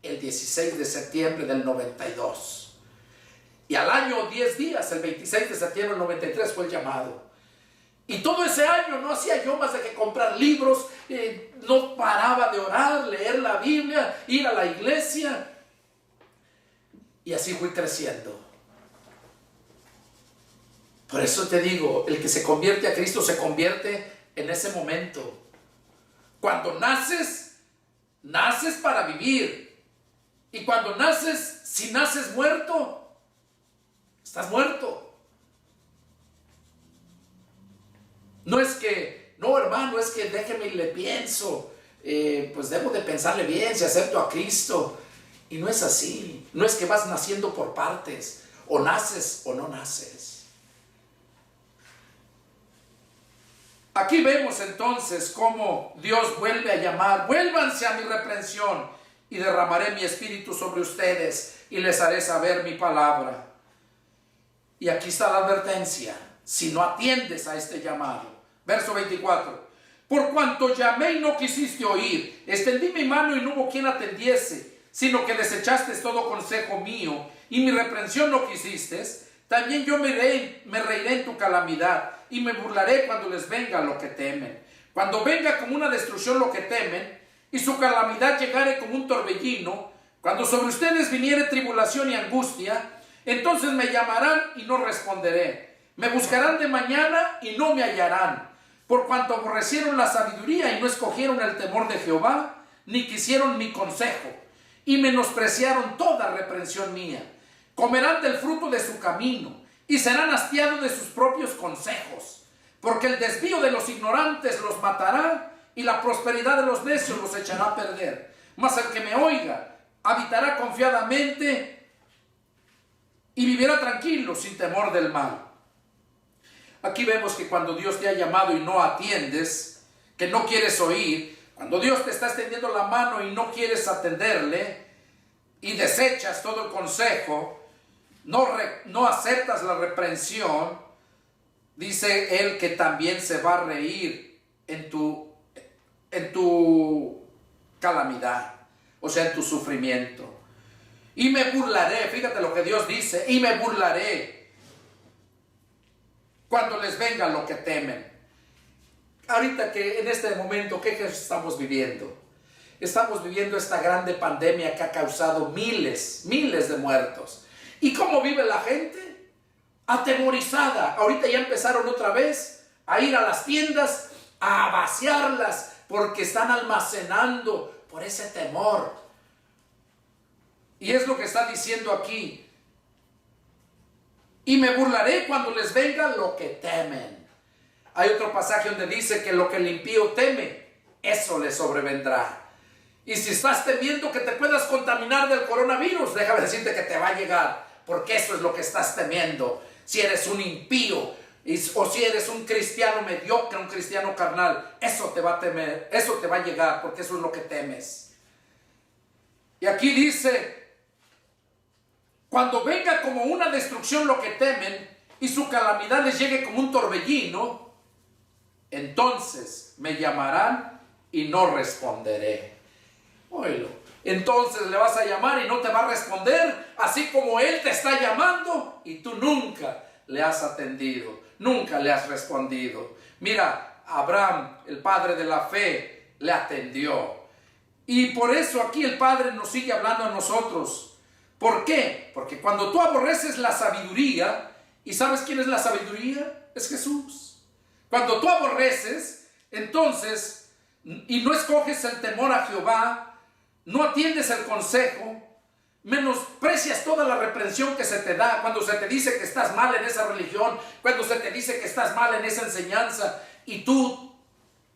el 16 de septiembre del 92. Y al año 10 días, el 26 de septiembre del 93 fue el llamado. Y todo ese año no hacía yo más de que comprar libros, no paraba de orar, leer la Biblia, ir a la iglesia. Y así fui creciendo. Por eso te digo, el que se convierte a Cristo se convierte en ese momento. Cuando naces, naces para vivir. Y cuando naces, si naces muerto, estás muerto. No es que, no hermano, es que déjeme y le pienso. Pues debo de pensarle bien si acepto a Cristo. Y no es así. No es que vas naciendo por partes. O naces o no naces. Aquí vemos entonces cómo Dios vuelve a llamar. Vuélvanse a mi reprensión y derramaré mi espíritu sobre ustedes y les haré saber mi palabra. Y aquí está la advertencia. Si no atiendes a este llamado. Verso 24. Por cuanto llamé y no quisiste oír, extendí mi mano y no hubo quien atendiese, sino que desechaste todo consejo mío y mi reprensión no quisiste, también yo me reiré en tu calamidad y me burlaré cuando les venga lo que temen. Cuando venga como una destrucción lo que temen y su calamidad llegare como un torbellino, cuando sobre ustedes viniere tribulación y angustia, entonces me llamarán y no responderé. Me buscarán de mañana y no me hallarán. Por cuanto aborrecieron la sabiduría y no escogieron el temor de Jehová, ni quisieron mi consejo, y menospreciaron toda reprensión mía. Comerán del fruto de su camino, y serán hastiados de sus propios consejos. Porque el desvío de los ignorantes los matará, y la prosperidad de los necios los echará a perder. Mas el que me oiga habitará confiadamente, y vivirá tranquilo sin temor del mal. Aquí vemos que cuando Dios te ha llamado y no atiendes, que no quieres oír, cuando Dios te está extendiendo la mano y no quieres atenderle, y desechas todo el consejo, no aceptas la reprensión, dice Él que también se va a reír en tu calamidad, o sea, en tu sufrimiento. Y me burlaré, fíjate lo que Dios dice, y me burlaré cuando les venga lo que temen. Ahorita que en este momento, ¿qué estamos viviendo? Estamos viviendo esta grande pandemia que ha causado miles de muertos. ¿Y cómo vive la gente? Atemorizada. Ahorita ya empezaron otra vez a ir a las tiendas a vaciarlas porque están almacenando por ese temor. Y es lo que está diciendo aquí. Y me burlaré cuando les venga lo que temen. Hay otro pasaje donde dice que lo que el impío teme, eso le sobrevendrá. Y si estás temiendo que te puedas contaminar del coronavirus, déjame decirte que te va a llegar, porque eso es lo que estás temiendo. Si eres un impío o si eres un cristiano mediocre, un cristiano carnal, eso te va a temer, eso te va a llegar, porque eso es lo que temes. Y aquí dice: cuando venga como una destrucción lo que temen y su calamidad les llegue como un torbellino, entonces me llamarán y no responderé. Oílo. Entonces le vas a llamar y no te va a responder, así como Él te está llamando y tú nunca le has atendido, nunca le has respondido. Mira, Abraham, el padre de la fe, le atendió. Y por eso aquí el Padre nos sigue hablando a nosotros. ¿Por qué? Porque cuando tú aborreces la sabiduría, ¿y sabes quién es la sabiduría? Es Jesús. Cuando tú aborreces, entonces, y no escoges el temor a Jehová, no atiendes el consejo, menosprecias toda la reprensión que se te da, cuando se te dice que estás mal en esa religión, cuando se te dice que estás mal en esa enseñanza, y tú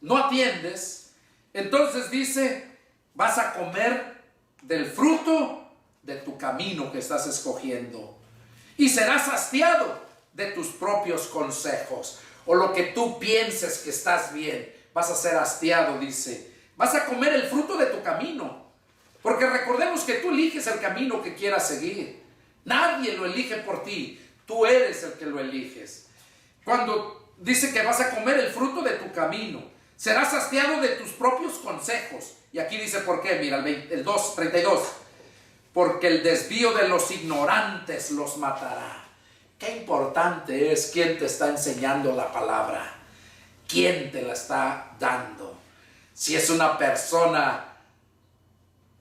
no atiendes, entonces dice, vas a comer del fruto de tu camino que estás escogiendo. y serás hastiado de tus propios consejos, o lo que tú pienses que estás bien, vas a ser hastiado, dice. Vas a comer el fruto de tu camino, porque recordemos que tú eliges el camino que quieras seguir. Nadie lo elige por ti, tú eres el que lo eliges. Cuando dice que vas a comer el fruto de tu camino, serás hastiado de tus propios consejos. Y aquí dice por qué, mira, el 2:32. Porque el desvío de los ignorantes los matará. Qué importante es quién te está enseñando la palabra, quién te la está dando. Si es una persona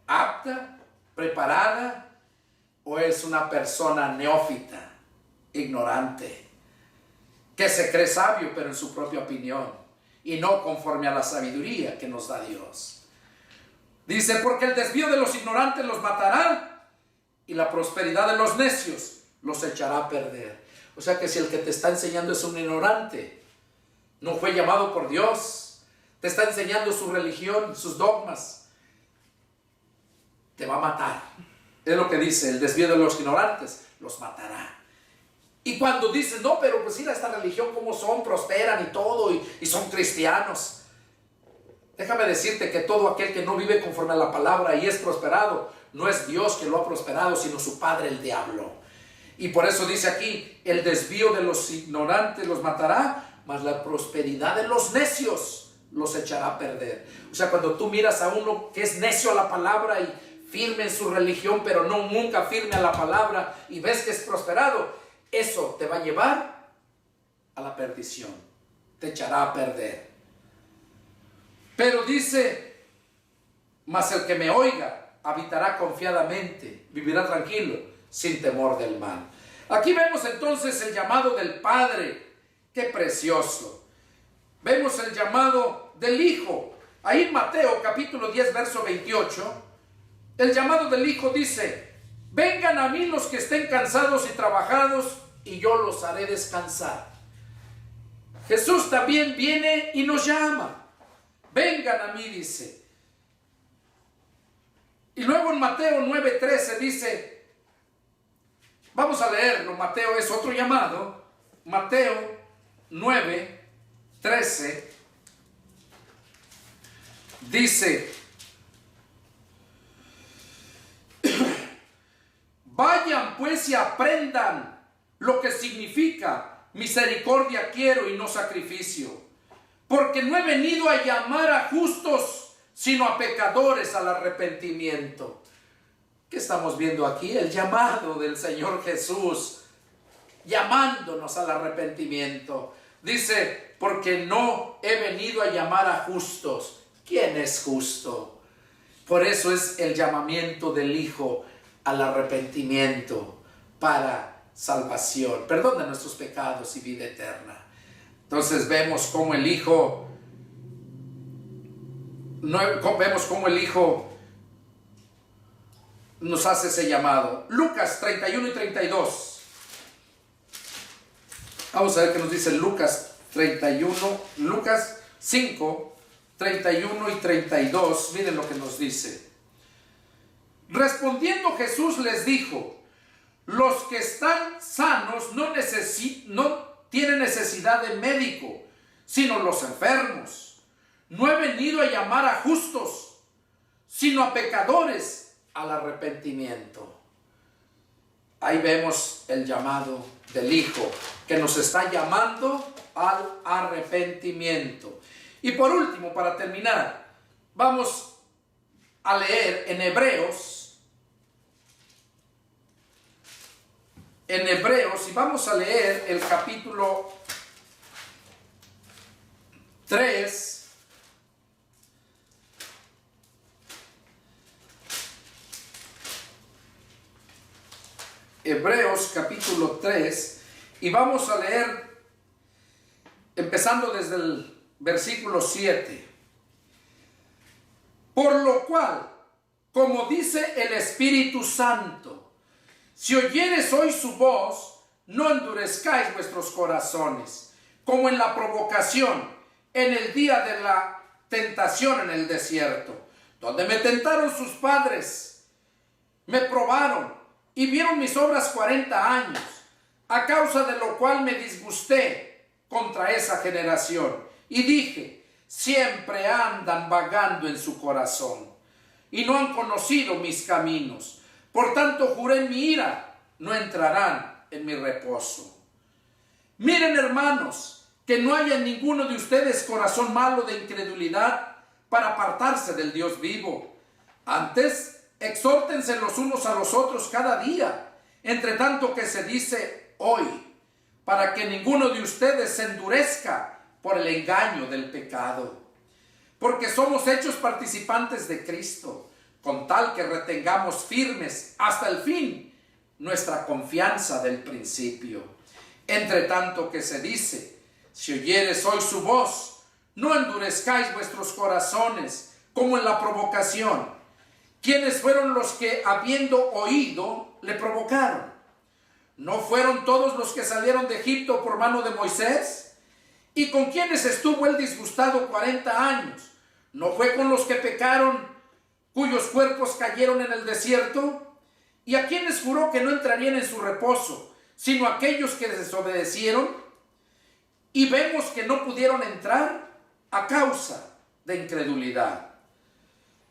apta, preparada, o es una persona neófita, ignorante, que se cree sabio pero en su propia opinión y no conforme a la sabiduría que nos da Dios. Dice, porque el desvío de los ignorantes los matará y la prosperidad de los necios los echará a perder. O sea que si el que te está enseñando es un ignorante, no fue llamado por Dios, te está enseñando su religión, sus dogmas, te va a matar. Es lo que dice, el desvío de los ignorantes los matará. Y cuando dices, no, pero pues mira esta religión cómo son, prosperan y todo, y son cristianos. Déjame decirte que todo aquel que no vive conforme a la palabra y es prosperado, no es Dios que lo ha prosperado, sino su padre el diablo. Y por eso dice aquí, el desvío de los ignorantes los matará, mas la prosperidad de los necios los echará a perder. O sea, cuando tú miras a uno que es necio a la palabra y firme en su religión, pero no nunca firme a la palabra, y ves que es prosperado, eso te va a llevar a la perdición, te echará a perder. Pero dice, mas el que me oiga habitará confiadamente, vivirá tranquilo, sin temor del mal. Aquí vemos entonces el llamado del Padre. Qué precioso. Vemos el llamado del Hijo. Ahí en Mateo capítulo 10 verso 28, el llamado del Hijo dice, vengan a mí los que estén cansados y trabajados, y yo los haré descansar. Jesús también viene y nos llama. Vengan a mí, dice. Y luego en Mateo 9:13 dice, vamos a leerlo, Mateo es otro llamado, Mateo 9:13 dice, vayan pues y aprendan lo que significa misericordia quiero y no sacrificio, porque no he venido a llamar a justos, sino a pecadores al arrepentimiento. ¿Qué estamos viendo aquí? El llamado del Señor Jesús, llamándonos al arrepentimiento. Dice, porque no he venido a llamar a justos. ¿Quién es justo? Por eso es el llamamiento del Hijo al arrepentimiento para salvación, perdón de nuestros pecados y vida eterna. Entonces vemos cómo el Hijo, nos hace ese llamado. Lucas 31 y 32. Vamos a ver qué nos dice Lucas 5, 31 y 32. Miren lo que nos dice. Respondiendo Jesús les dijo, los que están sanos no tienen necesidad de médico, sino los enfermos. No he venido a llamar a justos, sino a pecadores al arrepentimiento. Ahí vemos el llamado del Hijo, que nos está llamando al arrepentimiento. Y por último, para terminar, vamos a leer en Hebreos, y vamos a leer el capítulo 3, Hebreos capítulo 3, y vamos a leer empezando desde el versículo 7. Por lo cual, como dice el Espíritu Santo, si oyeres hoy su voz, no endurezcáis vuestros corazones, como en la provocación, en el día de la tentación en el desierto, donde me tentaron sus padres, me probaron y vieron mis obras 40 años. a causa de lo cual me disgusté contra esa generación y dije, siempre andan vagando en su corazón y no han conocido mis caminos. Por tanto juré en mi ira, no entrarán en mi reposo. Miren, hermanos, que no haya en ninguno de ustedes corazón malo de incredulidad para apartarse del Dios vivo. Antes, exhórtense los unos a los otros cada día, entre tanto que se dice hoy, para que ninguno de ustedes se endurezca por el engaño del pecado. Porque somos hechos participantes de Cristo, con tal que retengamos firmes hasta el fin nuestra confianza del principio. Entre tanto que se dice, si oyeres hoy su voz, no endurezcáis vuestros corazones como en la provocación. ¿Quiénes fueron los que, habiendo oído, le provocaron? ¿No fueron todos los que salieron de Egipto por mano de Moisés? ¿Y con quiénes estuvo él disgustado 40 años? ¿No fue con los que pecaron, cuyos cuerpos cayeron en el desierto? ¿Y a quienes juró que no entrarían en su reposo, sino aquellos que desobedecieron? Y vemos que no pudieron entrar a causa de incredulidad.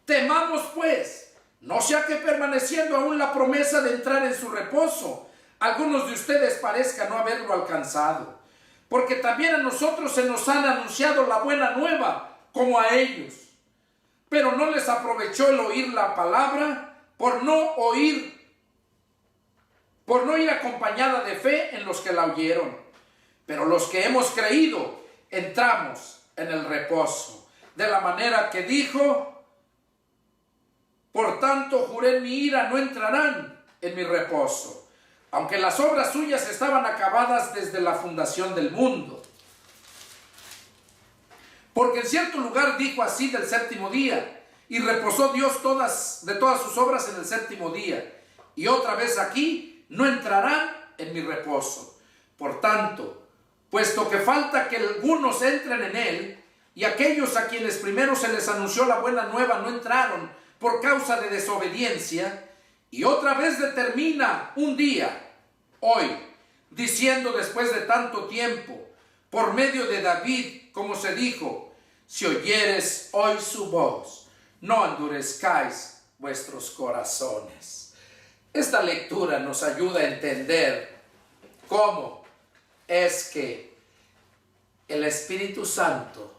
Temamos pues, no sea que permaneciendo aún la promesa de entrar en su reposo, algunos de ustedes parezcan no haberlo alcanzado. Porque también a nosotros se nos han anunciado la buena nueva, como a ellos. Pero no les aprovechó el oír la palabra por no ir acompañada de fe en los que la oyeron. Pero los que hemos creído, entramos en el reposo. De la manera que dijo, por tanto juré en mi ira, no entrarán en mi reposo. Aunque las obras suyas estaban acabadas desde la fundación del mundo. Porque en cierto lugar dijo así del séptimo día, y reposó Dios de todas sus obras en el séptimo día. Y otra vez aquí, no entrarán en mi reposo. Por tanto, puesto que falta que algunos entren en él, y aquellos a quienes primero se les anunció la buena nueva no entraron por causa de desobediencia, y otra vez determina un día, hoy, diciendo después de tanto tiempo, por medio de David, como se dijo, si oyeres hoy su voz, no endurezcáis vuestros corazones. Esta lectura nos ayuda a entender cómo es que el Espíritu Santo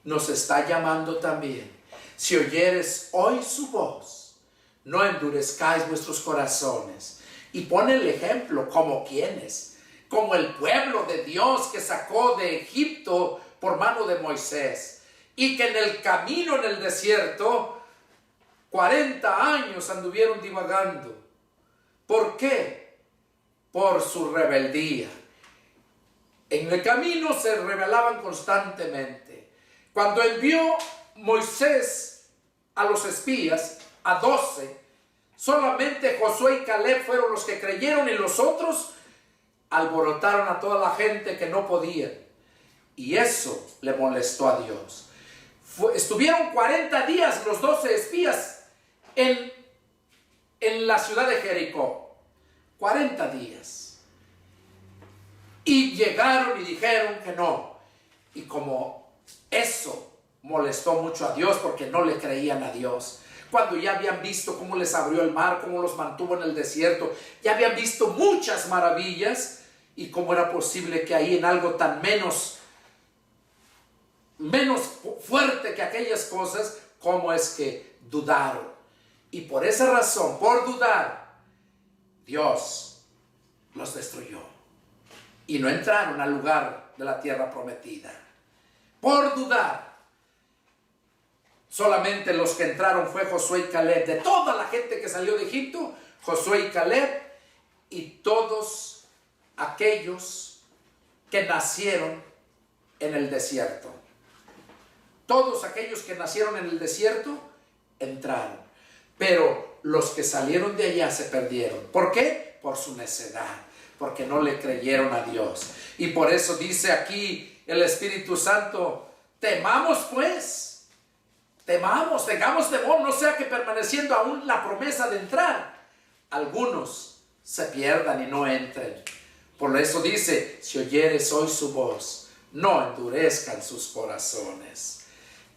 nos está llamando también. Si oyeres hoy su voz, no endurezcáis vuestros corazones. Y pone el ejemplo como quienes, como el pueblo de Dios que sacó de Egipto por mano de Moisés. Y que en el camino en el desierto, 40 años anduvieron divagando. ¿Por qué? Por su rebeldía. En el camino se rebelaban constantemente. Cuando envió Moisés a los espías, a 12, solamente Josué y Caleb fueron los que creyeron y los otros alborotaron a toda la gente que no podían. Y eso le molestó a Dios. Estuvieron 40 días los 12 espías en la ciudad de Jericó. 40 días. Y llegaron y dijeron que no. Y como eso molestó mucho a Dios porque no le creían a Dios. Cuando ya habían visto cómo les abrió el mar, cómo los mantuvo en el desierto, ya habían visto muchas maravillas y cómo era posible que ahí en algo tan menos fuerte que aquellas cosas, cómo es que dudaron. Y por esa razón, por dudar, Dios los destruyó. Y no entraron al lugar de la tierra prometida. Por dudar. Solamente los que entraron fue Josué y Caleb. De toda la gente que salió de Egipto, Josué y Caleb y todos aquellos que nacieron en el desierto. Todos aquellos que nacieron en el desierto entraron. Pero los que salieron de allá se perdieron. ¿Por qué? Por su necedad. Porque no le creyeron a Dios. Y por eso dice aquí el Espíritu Santo, temamos pues. Temamos, tengamos temor, no sea que permaneciendo aún la promesa de entrar, algunos se pierdan y no entren. Por eso dice, si oyeres hoy su voz, no endurezcan sus corazones.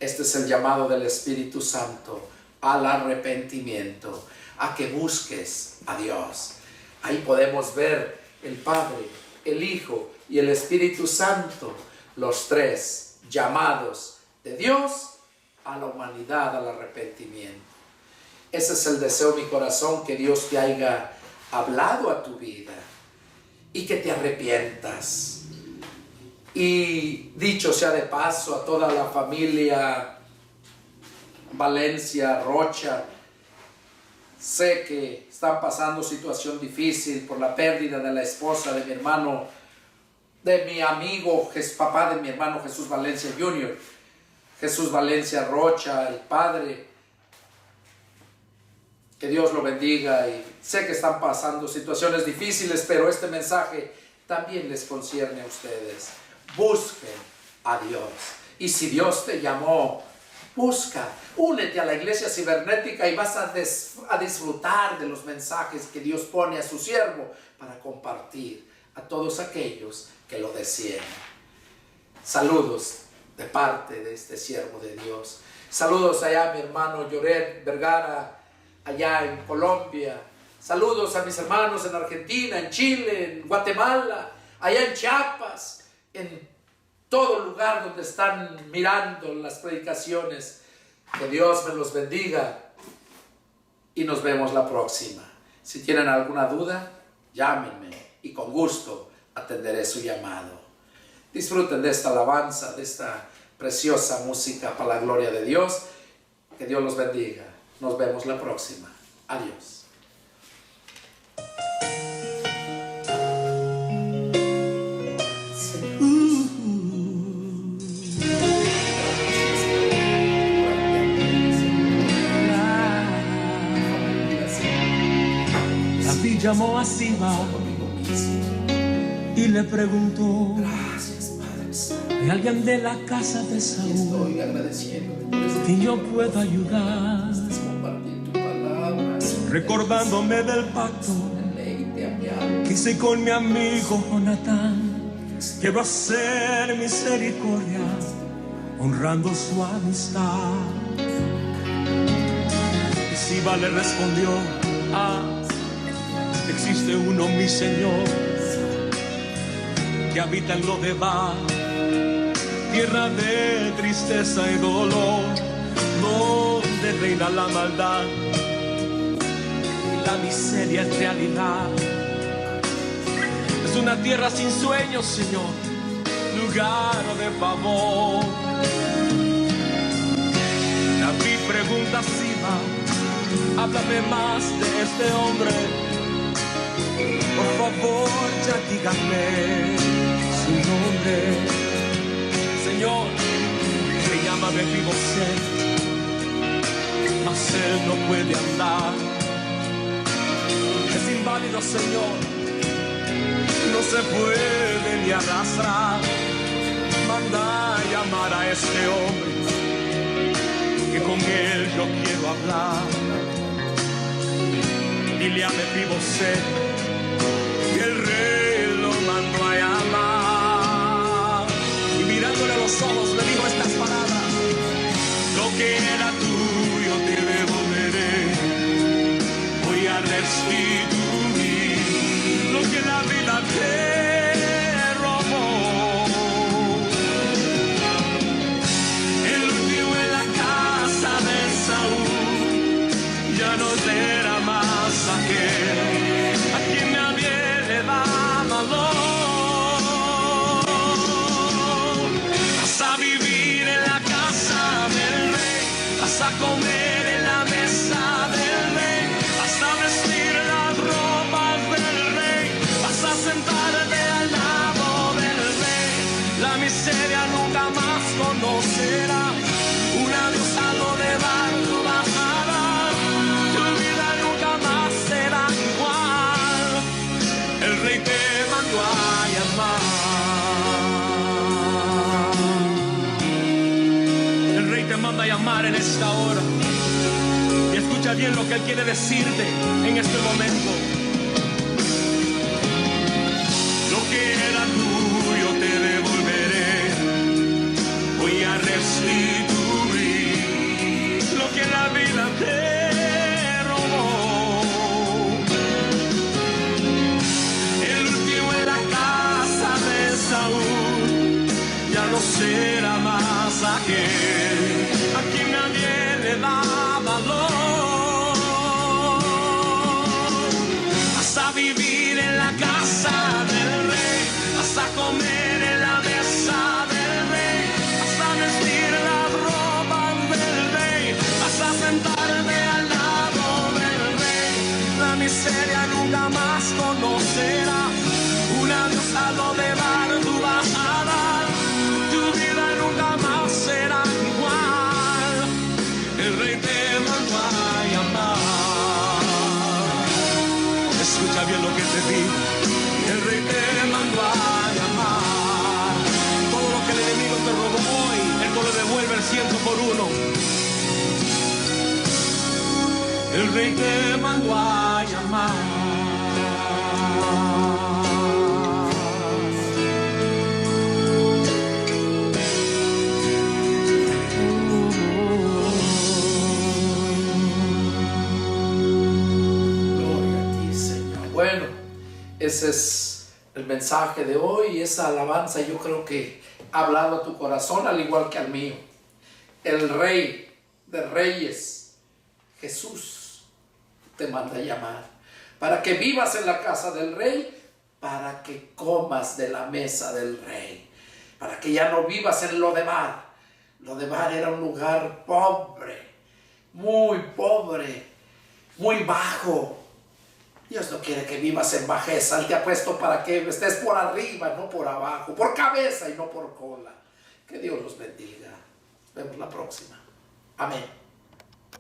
Este es el llamado del Espíritu Santo al arrepentimiento, a que busques a Dios. Ahí podemos ver el Padre, el Hijo y el Espíritu Santo, los tres llamados de Dios a la humanidad al arrepentimiento. Ese es el deseo de mi corazón, que Dios te haya hablado a tu vida y que te arrepientas. Y dicho sea de paso a toda la familia Valencia, Rocha, sé que están pasando situación difícil por la pérdida de la esposa de mi hermano, de mi amigo, papá de mi hermano Jesús Valencia Jr., Jesús Valencia Rocha, el padre. Que Dios lo bendiga, y sé que están pasando situaciones difíciles, pero este mensaje también les concierne a ustedes. Busquen a Dios. Y si Dios te llamó, busca, únete a la iglesia cibernética y vas a disfrutar de los mensajes que Dios pone a su siervo para compartir a todos aquellos que lo deseen. Saludos de parte de este siervo de Dios. Saludos allá a mi hermano Lloret Vergara, allá en Colombia. Saludos a mis hermanos en Argentina, en Chile, en Guatemala, allá en Chiapas, en todo lugar donde están mirando las predicaciones. Que Dios me los bendiga y nos vemos la próxima. Si tienen alguna duda, llámenme y con gusto atenderé su llamado. Disfruten de esta alabanza, de esta preciosa música para la gloria de Dios. Que Dios los bendiga. Nos vemos la próxima. Adiós. David llamó a Siba y le preguntó: Gracias, Padre Santo. ¿hay alguien de la casa de Saúl Estoy agradeciendo que yo pueda ayudar? compartir tu palabra. Recordándome del pacto Deleite a mi alma. que hice con mi amigo Jonatán. Quiero hacer misericordia honrando su amistad. Y Siba le respondió: existe uno, mi Señor, que habita en Lodebar, tierra de tristeza y dolor, donde reina la maldad y la miseria es realidad. Es una tierra sin sueños, Señor, lugar de favor. David pregunta a Siba: háblame más de este hombre, por favor, ya díganme su nombre. Señor, se llama Mefiboseth, mas él no puede andar. Es inválido, Señor, no se puede ni arrastrar. Manda a llamar a este hombre, que con él yo quiero hablar. Dile a Mefiboseth que el rey lo mandó a llamar. Y mirándole a los ojos le dijo estas palabras: lo que era tuyo te devolveré, voy a restituir lo que la vida te robó. El último en la casa de Saúl ya no será más aquel a quien nadie le da valor. Vas a vivir en la casa del rey, vas a comer en la mesa del rey, vas a vestir las ropas del rey, vas a sentarte al lado del rey. La miseria nunca más conocerá, un adiós a lo de dar lo vas a dar, tu vida nunca más será igual. El rey te mandó a llamar. El rey te manda a llamar en esta hora. Y escucha bien lo que él quiere decirte en este momento. que era tuyo te devolveré. Voy a restituir lo que la vida te robó. El último en la casa de Saúl ya no será más aquel a quien nadie le da valor. Vas a vivir en la casa del rey, vas a comer en la mesa del rey, vas a vestir las ropas del rey, vas a sentarte al lado del rey. La miseria nunca más conocerá, un adiós a lo de dar tú vas a dar, tu vida nunca más será igual. El rey te mandó a llamar. Escucha bien lo que te digo. El rey te mandó a llamar. Todo lo que el enemigo te robó hoy, él te lo devuelve el 100 por uno. El rey te mandó a llamar. Bueno, ese es el mensaje de hoy. Esa alabanza yo creo que ha hablado a tu corazón al igual que al mío. El Rey de Reyes, Jesús, te manda a llamar para que vivas en la casa del Rey, para que comas de la mesa del Rey, para que ya no vivas en Lodebar. Lodebar era un lugar pobre, muy bajo. Dios no quiere que vivas en bajeza. Él te ha puesto para que estés por arriba, no por abajo, por cabeza y no por cola. Que Dios los bendiga. Nos vemos la próxima. Amén.